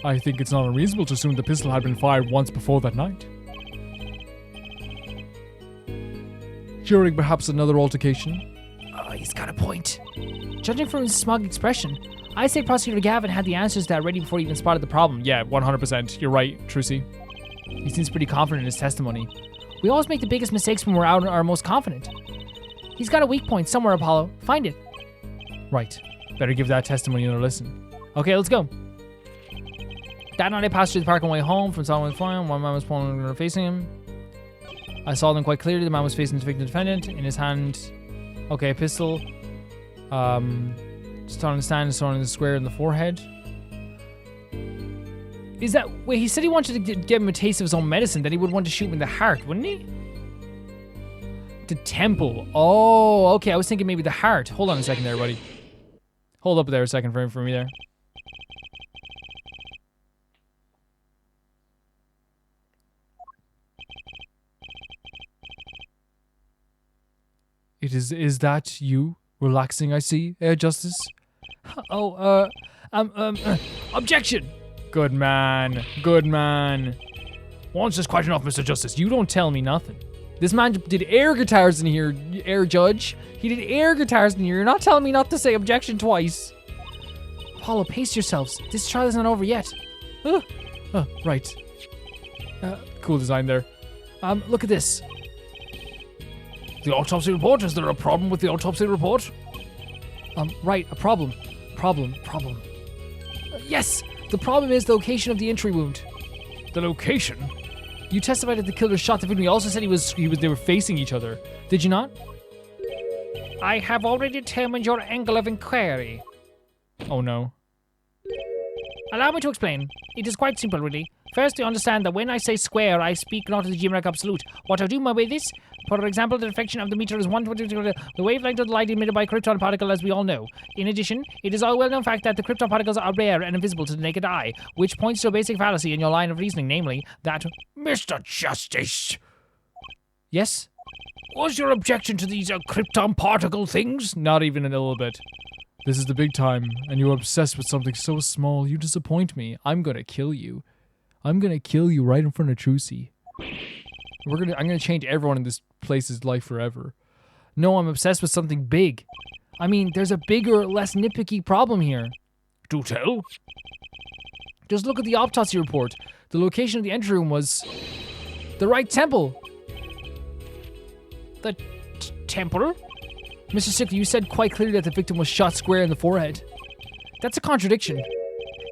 I think it's not unreasonable to assume the pistol had been fired once before that night. During perhaps another altercation? He's got a point. Judging from his smug expression, I say Prosecutor Gavin had the answers that ready before he even spotted the problem. Yeah, 100%. You're right, Trucy. He seems pretty confident in his testimony. We always make the biggest mistakes when we're out our most confident. He's got a weak point somewhere, Apollo. Find it. Right. Better give that testimony another listen. Okay, let's go. That night I passed through the park on the way home from Solomon Farm. One man was pulling facing him. I saw them quite clearly. The man was facing the victim defendant. In his hand, okay, a pistol. Just on the stand, just on the square in the forehead. Is that... Wait, he said he wanted to give him a taste of his own medicine, then he would want to shoot him in the heart, wouldn't he? The temple. Oh, okay, I was thinking maybe the heart. Hold on a second there, buddy. Hold up there a second for me there. Is that you relaxing, I see, Air Justice? Oh, objection! Good man, good man. Once is quite enough, Mr. Justice. You don't tell me nothing. This man did air guitars in here, Air Judge. He did air guitars in here. You're not telling me not to say objection twice. Apollo, pace yourselves. This trial isn't over yet. Right. Cool design there. Look at this. The autopsy report? Is there a problem with the autopsy report? Right, a problem. Problem. Yes! The problem is the location of the entry wound. The location? You testified that the killer shot the victim. You also said they were facing each other. Did you not? I have already determined your angle of inquiry. Oh no. Allow me to explain. It is quite simple, really. First, you understand that when I say square, I speak not of the geometric absolute. What I do by this, for example, the reflection of the meter is 1/20 the wavelength of the light emitted by a krypton particle, as we all know. In addition, it is a well-known fact that the krypton particles are rare and invisible to the naked eye, which points to a basic fallacy in your line of reasoning, namely, that... Mr. Justice, Yes? was your objection to these krypton particle things? Not even a little bit. This is the big time, and you're obsessed with something so small, you disappoint me. I'm gonna kill you. I'm gonna kill you right in front of Trucy. I'm gonna change everyone in this place's life forever. No, I'm obsessed with something big. I mean, there's a bigger, less nitpicky problem here. Do tell. Just look at the autopsy report. The location of the entry room was the right temple. The temple? Mr. Stickler, you said quite clearly that the victim was shot square in the forehead. That's a contradiction,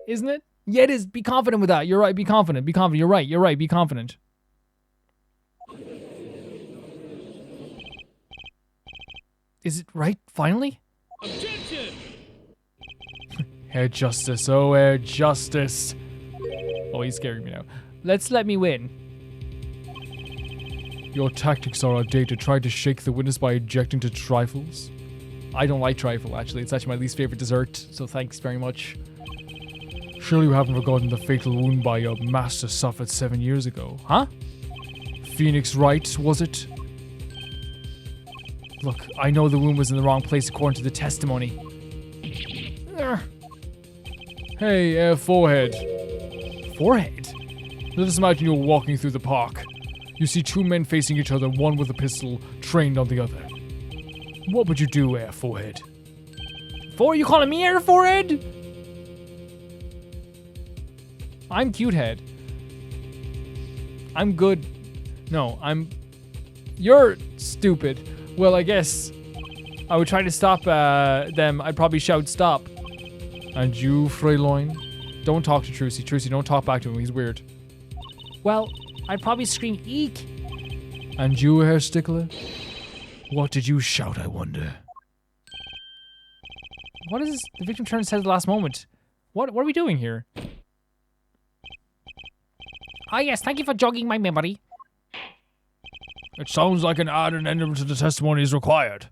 isn't it? Yeah, it is. Be confident with that. You're right. Be confident. Be confident. You're right. You're right. Be confident. Is it right, finally? Objection! Air Justice. Oh, Air Justice. Oh, he's scaring me now. Let me win. Your tactics are outdated. Try to shake the witness by objecting to trifles. I don't like trifle, actually. It's actually my least favorite dessert, so thanks very much. Surely you haven't forgotten the fatal wound by your master suffered 7 years ago, huh? Phoenix Wright, was it? Look, I know the wound was in the wrong place according to the testimony. Hey, forehead. Forehead? Let us imagine you're walking through the park. You see two men facing each other, one with a pistol trained on the other. What would you do, Air Forehead? You calling me Air Forehead? I'm Cute Head. I'm good. No, You're stupid. Well, I guess I would try to stop them. I'd probably shout stop. And you, Freyloin? Don't talk to Trucy. Trucy, don't talk back to him. He's weird. Well, I'd probably scream eek. And you, Hair Stickler? What did you shout, I wonder? What is this? The victim turned his head at the last moment. What are we doing here? Ah, yes, thank you for jogging my memory. It sounds like an addendum to the testimony is required.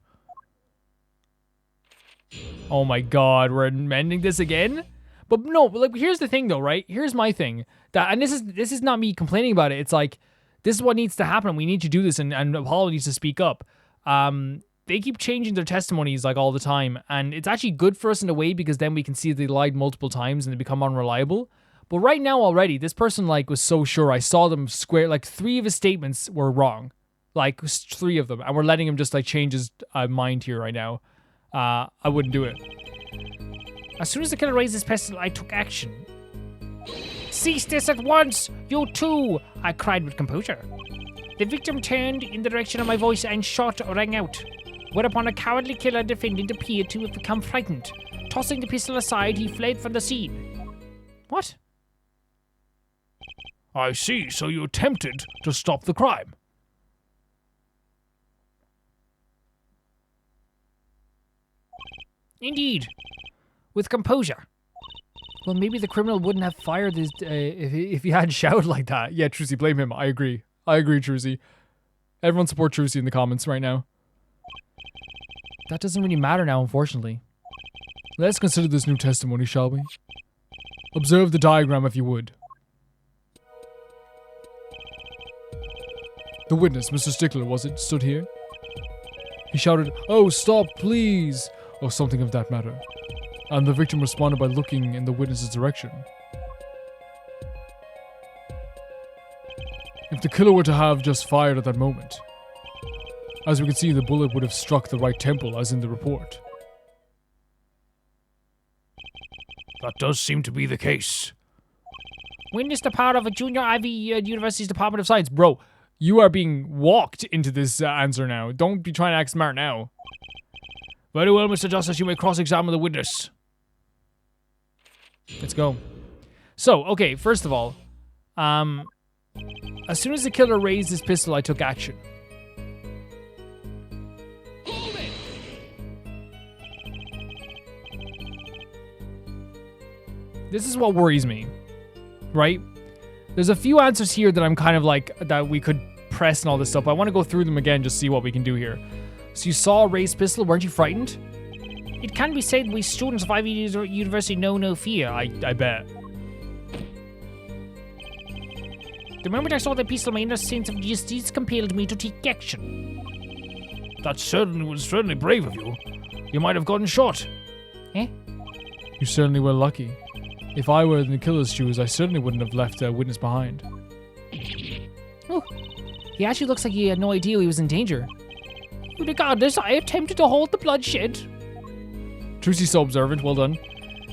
Oh my god, we're amending this again? But no, like here's the thing though, right? Here's my thing. And this is not me complaining about it. It's like this is what needs to happen. We need to do this and Apollo needs to speak up. They keep changing their testimonies like all the time, and it's actually good for us in a way because then we can see they lied multiple times and they become unreliable. But right now already, this person like was so sure. I saw them square, like 3 of his statements were wrong. Like 3 of them, and we're letting him just like change his mind here right now. I wouldn't do it. As soon as the killer raised his pistol, I took action. Cease this at once, you too! I cried with composure. The victim turned in the direction of my voice and shot rang out. Whereupon a cowardly killer defendant appeared to have become frightened. Tossing the pistol aside, he fled from the scene. What? I see, so you attempted to stop the crime. Indeed. With composure. Well, maybe the criminal wouldn't have fired his, if he had shouted like that. Yeah, Trucy, blame him. I agree, Trucy. Everyone support Trucy in the comments right now. That doesn't really matter now, unfortunately. Let's consider this new testimony, shall we? Observe the diagram if you would. The witness, Mr. Stickler, was it, stood here? He shouted, "Oh, stop, please," or something of that matter. And the victim responded by looking in the witness's direction. If the killer were to have just fired at that moment, as we can see, the bullet would have struck the right temple, as in the report. That does seem to be the case. Witness the power of a junior Ivy University's Department of Science. Bro, you are being walked into this answer now. Don't be trying to act smart now. Very well, Mr. Justice, you may cross-examine the witness. Let's go. So, okay, first of all, as soon as the killer raised his pistol, I took action. Hold it! This is what worries me, right? There's a few answers here that I'm kind of like, that we could press and all this stuff. But I want to go through them again, just see what we can do here. So you saw a raised pistol, weren't you frightened? It can be said we students of Ivy University know no fear. I bet. The moment I saw the pistol, my inner sense of justice compelled me to take action. That certainly was brave of you. You might have gotten shot. Eh? You certainly were lucky. If I were in the killer's shoes, I certainly wouldn't have left a witness behind. Oh, he actually looks like he had no idea he was in danger. Regardless, I attempted to halt the bloodshed. Trucy's so observant, well done.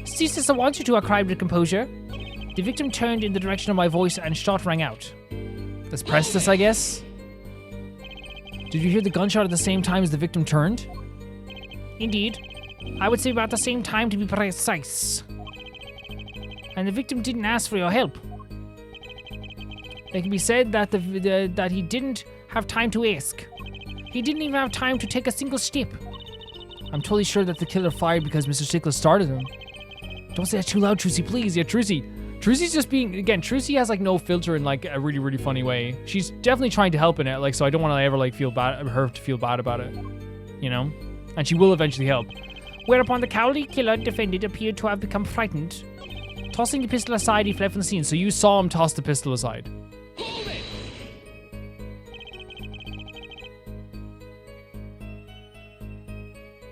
Ceases, I want you to, I cried with composure. The victim turned in the direction of my voice and shot rang out. Let's press this, I guess. Did you hear the gunshot at the same time as the victim turned? Indeed. I would say about the same time, to be precise. And the victim didn't ask for your help. It can be said that that he didn't have time to ask. He didn't even have time to take a single step. I'm totally sure that the killer fired because Mr. Stickler started him. Don't say that too loud, Trucy, please. Yeah, Trucy's just being, again, Trucy has like no filter in like a really, really funny way. She's definitely trying to help in it, like, so I don't want to ever like feel bad about it, you know? And she will eventually help. Whereupon the cowardly killer defended appeared to have become frightened. Tossing the pistol aside, he fled from the scene. So you saw him toss the pistol aside.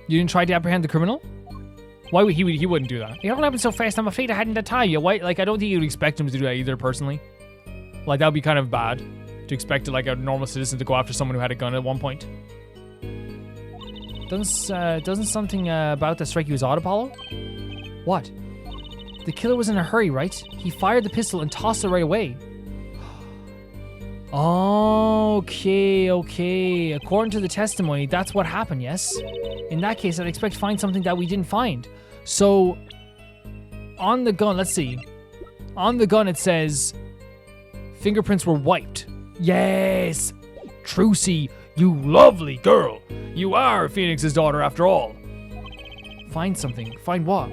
You didn't try to apprehend the criminal? Why would he wouldn't do that? It all happened so fast, I'm afraid I hadn't the time. Yeah, why? Like, I don't think you would expect him to do that either, personally. Like, that would be kind of bad to expect like a normal citizen to go after someone who had a gun at one point. Doesn't something about that strike you as odd, Apollo? What? The killer was in a hurry, right? He fired the pistol and tossed it right away. Okay. According to the testimony, that's what happened, yes? In that case, I'd expect to find something that we didn't find. So, on the gun, let's see. On the gun, it says, fingerprints were wiped. Yes! Trucy, you lovely girl. You are Phoenix's daughter after all. Find something. Find what?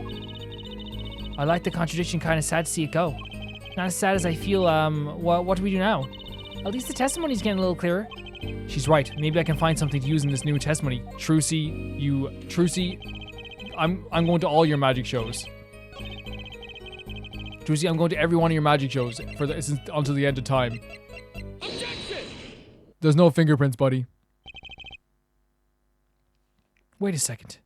I like the contradiction, kind of sad to see it go. Not as sad as I feel, what do we do now? At least the testimony's getting a little clearer. She's right. Maybe I can find something to use in this new testimony. Trucy, I'm going to all your magic shows. Trucy, I'm going to every one of your magic shows until the end of time. Objection! There's no fingerprints, buddy. Wait a second.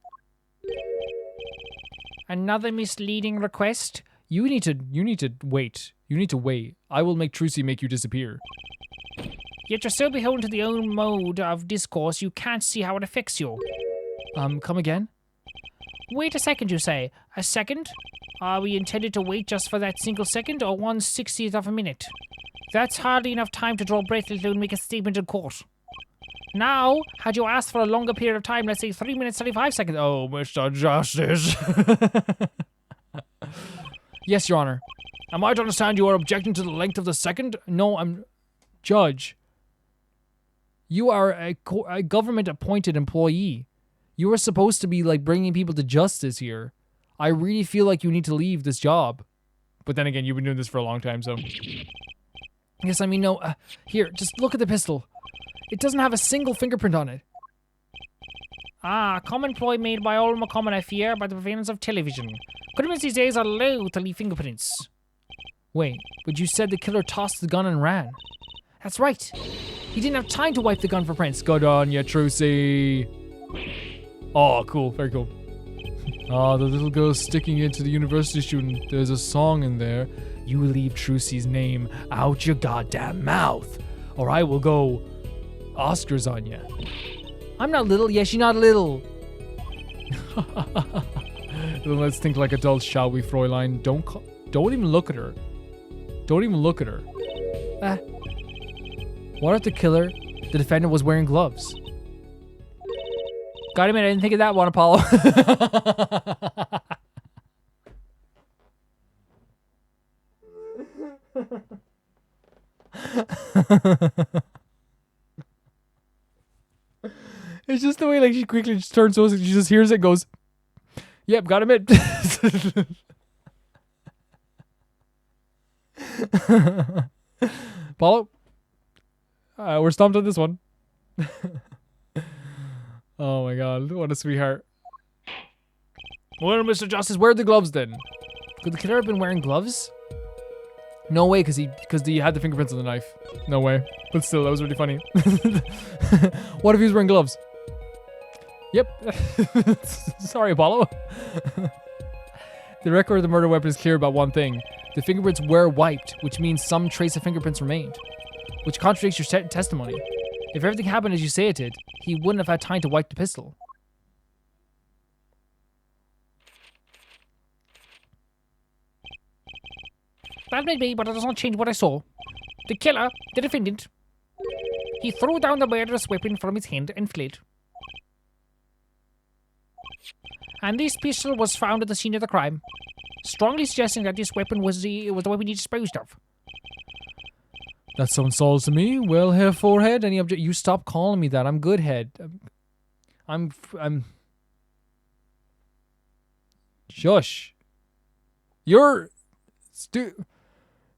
Another misleading request? You need to wait. You need to wait. I will make Trucy make you disappear. Yet you're so beholden to the own mode of discourse, you can't see how it affects you. Come again? Wait a second, you say. A second? Are we intended to wait just for that single second, or 1/60th of a minute? That's hardly enough time to draw breath, let alone make a statement in court. Now, had you asked for a longer period of time, let's say 3 minutes 35 seconds. Oh, Mr. Justice. Yes, Your Honor. Am I to understand you are objecting to the length of the second? No, I'm... Judge. You are a government-appointed employee. You are supposed to be, like, bringing people to justice here. I really feel like you need to leave this job. But then again, you've been doing this for a long time, so... Yes, I mean, no. Here, just look at the pistol. It doesn't have a single fingerprint on it. Ah, common ploy made by all common, I fear, by the prevalence of television. Criminals these days are loath to leave fingerprints. Wait, but you said the killer tossed the gun and ran. That's right. He didn't have time to wipe the gun for prints. Good on ya, Trucy. Oh, cool. Very cool. Ah, the little girl sticking into the university student. There's a song in there. You leave Trucy's name out your goddamn mouth, or I will go Oscars on ya. I'm not little. Yes, you're not little. Let's think like adults, shall we, Fräulein? Don't even look at her. Don't even look at her. What if the killer, the defendant, was wearing gloves? Gotta admit, I didn't think of that one, Apollo. It's just the way, like, she quickly just turns to she just hears it and goes, yep, gotta admit. Paulo? We're stumped on this one. Oh my god, what a sweetheart. Well, Mr. Justice, where are the gloves then? Could the killer have been wearing gloves? No way, because he had the fingerprints on the knife. No way. But still, that was really funny. What if he was wearing gloves? Yep. Sorry, Apollo. The record of the murder weapon is clear about one thing. The fingerprints were wiped, which means some trace of fingerprints remained, which contradicts your testimony. If everything happened as you say it did, he wouldn't have had time to wipe the pistol. That may be, but it does not change what I saw. The killer, the defendant, he threw down the murderous weapon from his hand and fled. And this pistol was found at the scene of the crime, strongly suggesting that this weapon was the weapon he disposed of. That sounds solid to me. Well, Herr Forehead, any object? You stop calling me that. I'm good head. I'm. Shush. You're.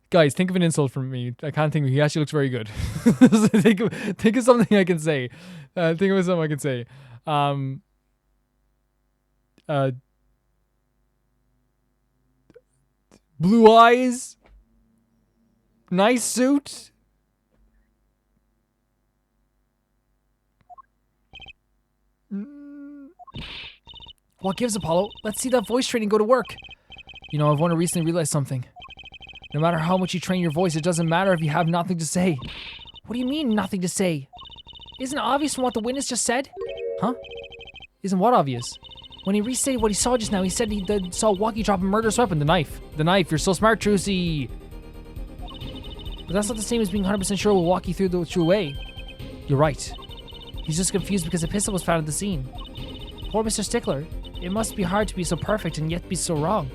Guys, think of an insult from me. I can't think of. He actually looks very good. think of something I can say. Blue eyes. Nice suit. What gives, Apollo? Let's see that voice training go to work. You know, I've only recently realized something. No matter how much you train your voice, it doesn't matter if you have nothing to say. What do you mean, nothing to say? Isn't it obvious from what the witness just said? Huh? Isn't what obvious? When he restated what he saw just now, he said he saw Walkie drop a murderous weapon, the knife. The knife, you're so smart, Trucy. But that's not the same as being 100% sure Walkie threw away. You're right. He's just confused because a pistol was found at the scene. Poor Mr. Stickler. It must be hard to be so perfect and yet be so wrong.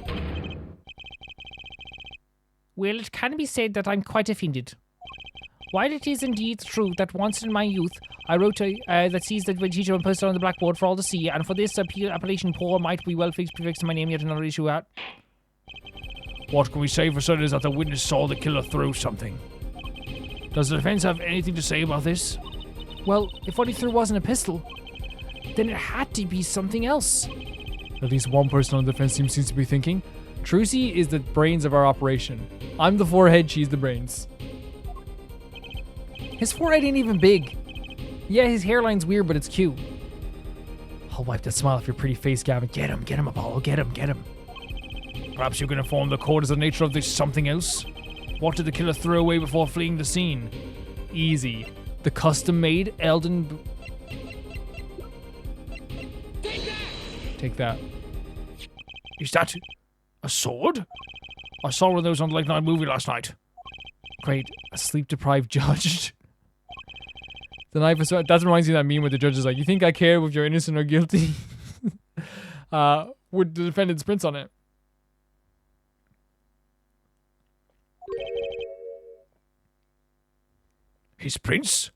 Well, it can be said that I'm quite offended. While it is indeed true that once in my youth, I wrote that sees that teacher and posted on the blackboard for all to see, and for this appellation poor might be well prefixed to my name, yet another issue out. What can we say for certain is that the witness saw the killer throw something. Does the defense have anything to say about this? Well, if what he threw wasn't a pistol, then it had to be something else. At least one person on the defense team seems to be thinking. Trucy is the brains of our operation. I'm the forehead, she's the brains. His forehead ain't even big. Yeah, his hairline's weird, but it's cute. I'll wipe that smile off your pretty face, Gavin. Get him, Apollo. Get him. Perhaps you can inform the court as the nature of this something else? What did the killer throw away before fleeing the scene? Easy. The custom-made Eldon... Take that. Is that a sword? I saw one of those on the Late Night movie last night. Great. A sleep-deprived judge. The knife is... That reminds me of that meme where the judge is like, you think I care if you're innocent or guilty? With the defendant's prints on it. His prints?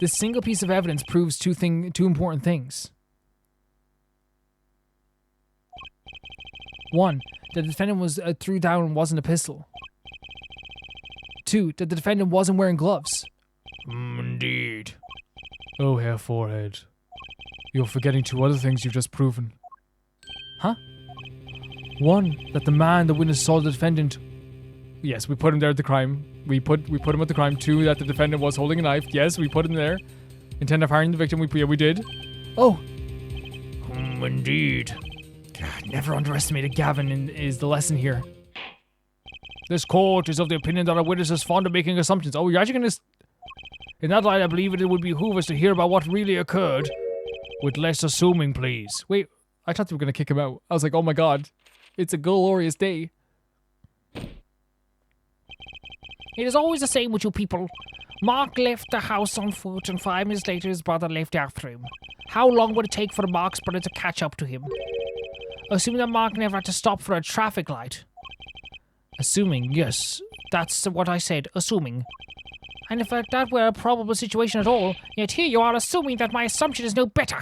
This single piece of evidence proves two important things. One, that the defendant was threw down wasn't a pistol. Two, that the defendant wasn't wearing gloves. Indeed. Oh, Herr Forehead. You're forgetting two other things you've just proven. Huh? One, that the man the witness saw the defendant... Yes, we put him there at the crime. We put him at the crime. Two, that the defendant was holding a knife. Yes, we put him there. Intent of harming the victim. We did. Oh. Indeed. God, never underestimated Gavin is the lesson here. This court is of the opinion that a witness is fond of making assumptions. Oh, you're actually going to... In that light, I believe it would behoove us to hear about what really occurred. With less assuming, please. Wait, I thought they were going to kick him out. I was like, oh my god. It's a glorious day. It is always the same with you people. Mark left the house on foot, and 5 minutes later his brother left after him. How long would it take for Mark's brother to catch up to him? Assuming that Mark never had to stop for a traffic light. Assuming, yes. That's what I said, assuming. And if that were a probable situation at all, yet here you are assuming that my assumption is no better.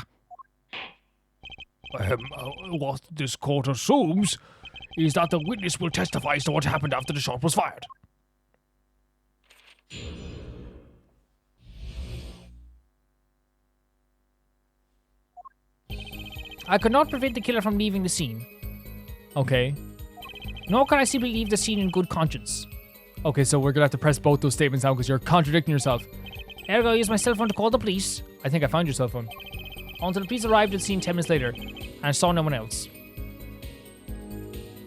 What this court assumes is that the witness will testify as to what happened after the shot was fired. I could not prevent the killer from leaving the scene. Okay. Nor could I simply leave the scene in good conscience. Okay, so we're gonna have to press both those statements now because you're contradicting yourself. Ergo, I used my cell phone to call the police. I think I found your cell phone. Until the police arrived at the scene 10 minutes later, and I saw no one else.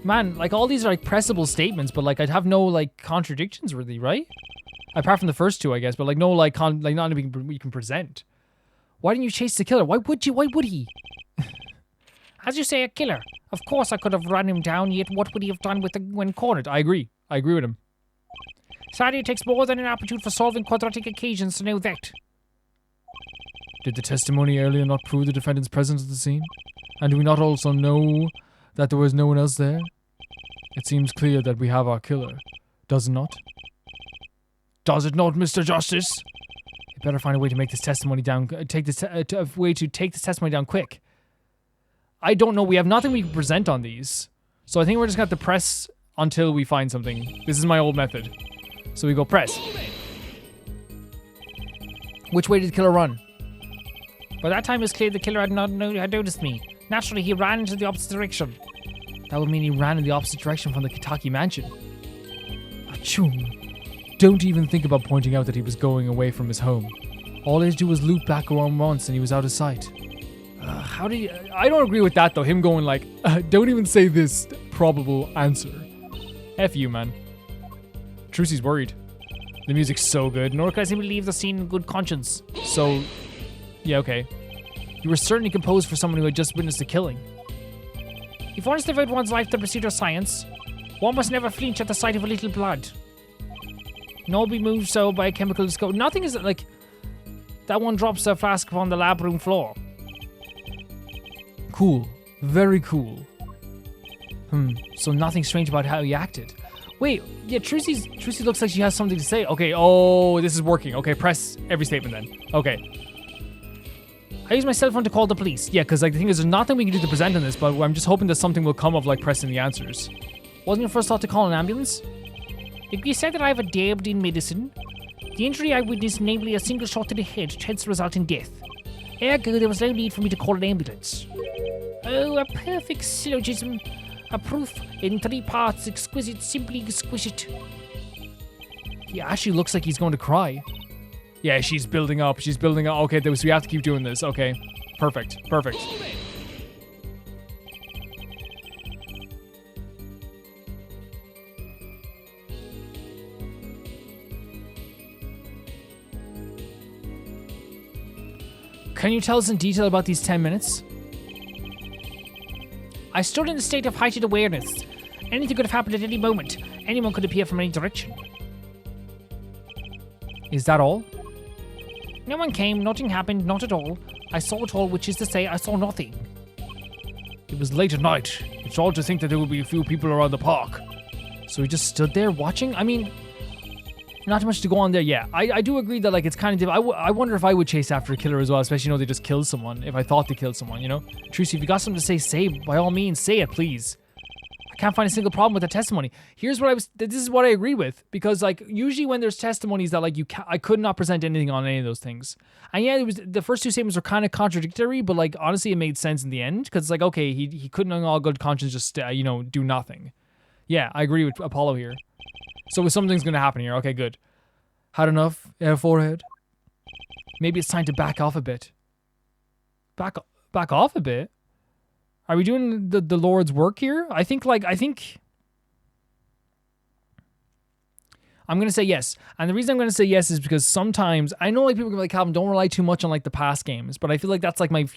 Man, like all these are like pressable statements, but like I'd have no like contradictions really, right? Apart from the first two, I guess, but like no like nothing we can present. Why didn't you chase the killer? Why would you? Why would he? As you say, a killer. Of course I could have run him down, yet what would he have done when cornered? I agree. I agree with him. Sadly, it takes more than an aptitude for solving quadratic equations to know that. Did the testimony earlier not prove the defendant's presence at the scene? And do we not also know that there was no one else there? It seems clear that we have our killer, does it not? Does it not, Mr. Justice? You better find a way to make this testimony down. Take this testimony down quick. I don't know. We have nothing we can present on these, so I think we're just gonna have to press until we find something. This is my old method. So we go press. Which way did the killer run? By that time, it was clear the killer had noticed me. Naturally, he ran into the opposite direction. That would mean he ran in the opposite direction from the Kitaki mansion. Achoo. Don't even think about pointing out that he was going away from his home. All he had to do was loop back around once and he was out of sight. How did I don't agree with that though. Him going like, don't even say this probable answer. F you, man. Trucy's worried. The music's so good. Nor could I simply leave the scene in good conscience. So, yeah, okay. You were certainly composed for someone who had just witnessed a killing. If one is to devote one's life to the pursuit of science, one must never flinch at the sight of a little blood. Nor be moved so by a chemical disco. Nothing is like that one drops a flask upon the lab room floor. Cool. Very cool. So nothing strange about how he acted. Wait, yeah, Trucy looks like she has something to say. Okay, oh, this is working. Okay, press every statement then. Okay. I use my cell phone to call the police. Yeah, because like the thing is, there's nothing we can do to present on this, but I'm just hoping that something will come of like pressing the answers. Wasn't your first thought to call an ambulance? It be said that I have a dabbed in medicine. The injury I witnessed, namely a single shot to the head, tends to result in death. Ergo, there was no need for me to call an ambulance. Oh, a perfect syllogism. A proof in 3 parts, exquisite, simply exquisite. He actually looks like he's going to cry. Yeah, she's building up. She's building up. Okay, so we have to keep doing this. Okay, perfect. Perfect. Can you tell us in detail about these 10 minutes? I stood in a state of heightened awareness. Anything could have happened at any moment. Anyone could appear from any direction. Is that all? No one came, nothing happened, not at all. I saw it all, which is to say, I saw nothing. It was late at night. It's odd to think that there would be a few people around the park. So he just stood there watching? I mean, not too much to go on there. Yeah, I do agree that like it's kind of I wonder if I would chase after a killer as well, especially they just killed someone. If I thought they killed someone, Trucy, if you got something to say, by all means, say it, please. I can't find a single problem with the testimony. This is what I agree with, because like usually when there's testimonies that like I could not present anything on any of those things. And yeah, the first 2 statements were kind of contradictory, but like honestly it made sense in the end, because it's like, okay, he couldn't in all good conscience just do nothing. Yeah, I agree with Apollo here. So something's gonna happen here. Okay, good. Had enough, forehead? Maybe it's time to back off a bit. Back off a bit? Are we doing the Lord's work here? I think I'm gonna say yes. And the reason I'm gonna say yes is because sometimes I know like people can be like, Calvin, don't rely too much on like the past games, but I feel like that's like my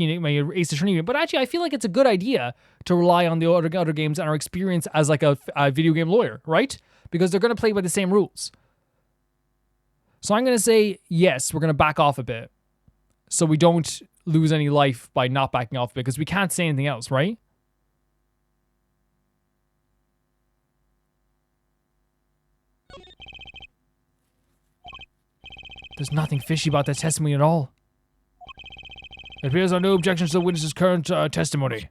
Ace Attorney game. But actually I feel like it's a good idea to rely on the other games and our experience as like a video game lawyer, right? Because they're gonna play by the same rules. So I'm going to say, yes, we're going to back off a bit. So we don't lose any life by not backing off a bit, because we can't say anything else, right? There's nothing fishy about that testimony at all. It appears there are no objections to the witness's current testimony.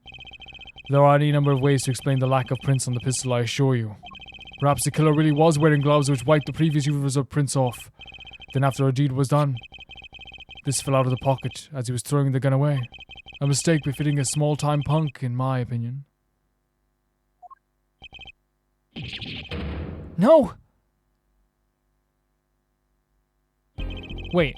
There are any number of ways to explain the lack of prints on the pistol, I assure you. Perhaps the killer really was wearing gloves which wiped the previous users of prints off. Then after a deed was done, this fell out of the pocket as he was throwing the gun away. A mistake befitting a small-time punk, in my opinion. No! Wait.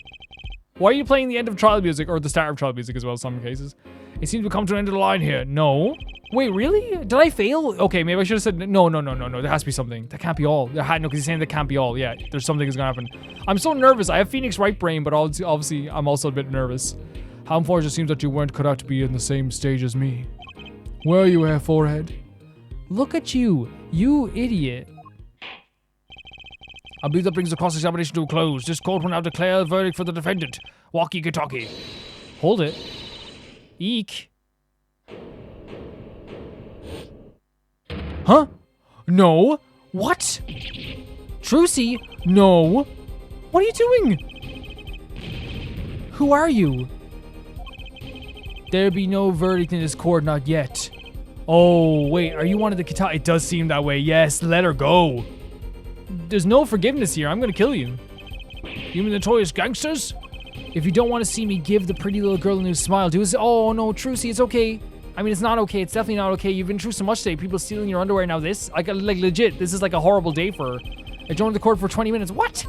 Why are you playing the end of trial music, or the start of trial music as well in some cases? It seems to come to an end of the line here. No. Wait, really? Did I fail? Okay, maybe I should have said no. There has to be something. That can't be all. No, because he's saying that can't be all. Yeah, there's something that's gonna happen. I'm so nervous. I have Phoenix right brain, but obviously I'm also a bit nervous. How unfortunate it seems that you weren't cut out to be in the same stage as me. Where are you, Hair Forehead? Look at you. You idiot. I believe that brings the cross-examination to a close. This court will now declare a verdict for the defendant. Walkie-talkie. Hold it. Eek. Huh? No. What? Trucy? No. What are you doing? Who are you? There be no verdict in this court, not yet. Oh, wait, are you one of the Kitana? It does seem that way. Yes, let her go. There's no forgiveness here. I'm gonna kill you. You mean the notorious gangsters? If you don't want to see me give the pretty little girl a new smile, do it. Oh, no, Trucy, it's okay. I mean, it's not okay. It's definitely not okay. You've been through so much today. People stealing your underwear. Now this, like legit, this is like a horrible day for her. I joined the court for 20 minutes. What?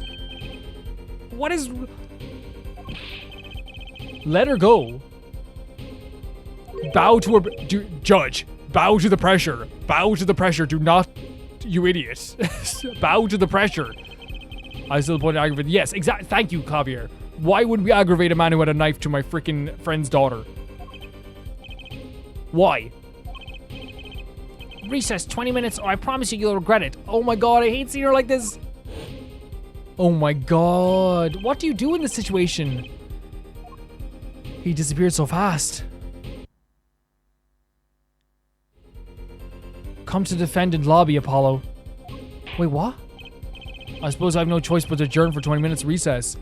What is... Let her go. Bow to her... Judge, bow to the pressure. Bow to the pressure. Do not... You idiot. Bow to the pressure. I still point to aggravate. Yes, exactly. Thank you, Javier. Why would we aggravate a man who had a knife to my freaking friend's daughter? Why? Recess 20 minutes or I promise you'll regret it. Oh my god, I hate seeing her like this. Oh my god. What do you do in this situation? He disappeared so fast. Come to defendant lobby, Apollo. Wait, what? I suppose I have no choice but to adjourn for 20 minutes recess.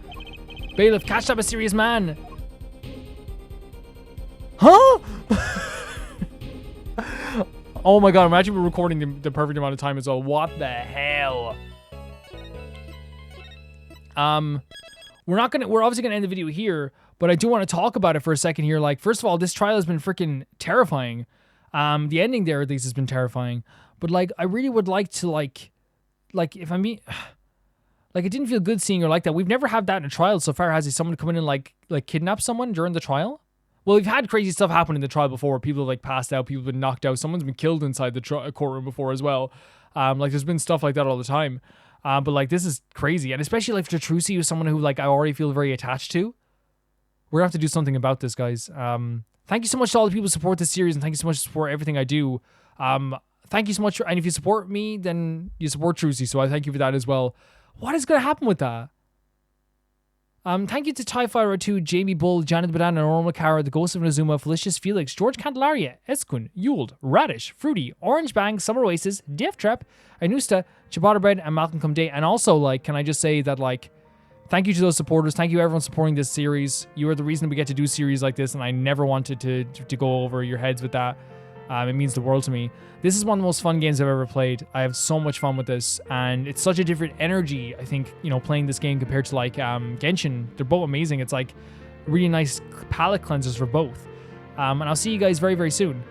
Bailiff, catch up a serious man. Huh? Oh my god, I'm actually recording the perfect amount of time as well. What the hell? We're obviously gonna end the video here, but I do want to talk about it for a second here. Like, first of all, this trial has been freaking terrifying. The ending there at least has been terrifying. But like, I really would like to like if I mean, like, it didn't feel good seeing her like that. We've never had that in a trial so far, has it? Someone come in and like kidnap someone during the trial? Well, we've had crazy stuff happen in the trial before, where people have like passed out, people have been knocked out, someone's been killed inside the courtroom before as well. Like, there's been stuff like that all the time. But like, this is crazy, and especially like for Trucy, who's someone who like I already feel very attached to. We're gonna have to do something about this, guys. Thank you so much to all the people who support this series, and thank you so much for everything I do. Thank you so much, and if you support me, then you support Trucy, so I thank you for that as well. What is gonna happen with that? Thank you to TIE 2, Jamie Bull, Janet Banana, Norma Cara, The Ghost of Nazuma, Felicius Felix, George Candelaria, Esquin, Yuld, Radish, Fruity, Orange Bang, Summer Oasis, Death Trap, Anusta, Ciabatta Bread, and Malcolm Come Day. And also, like, can I just say that, like, thank you to those supporters. Thank you everyone supporting this series. You are the reason we get to do series like this, and I never wanted to go over your heads with that. It means the world to me. This is one of the most fun games I've ever played. I have so much fun with this, and it's such a different energy, I think, you know, playing this game compared to like Genshin. They're both amazing. It's like really nice palate cleansers for both. And I'll see you guys very, very soon.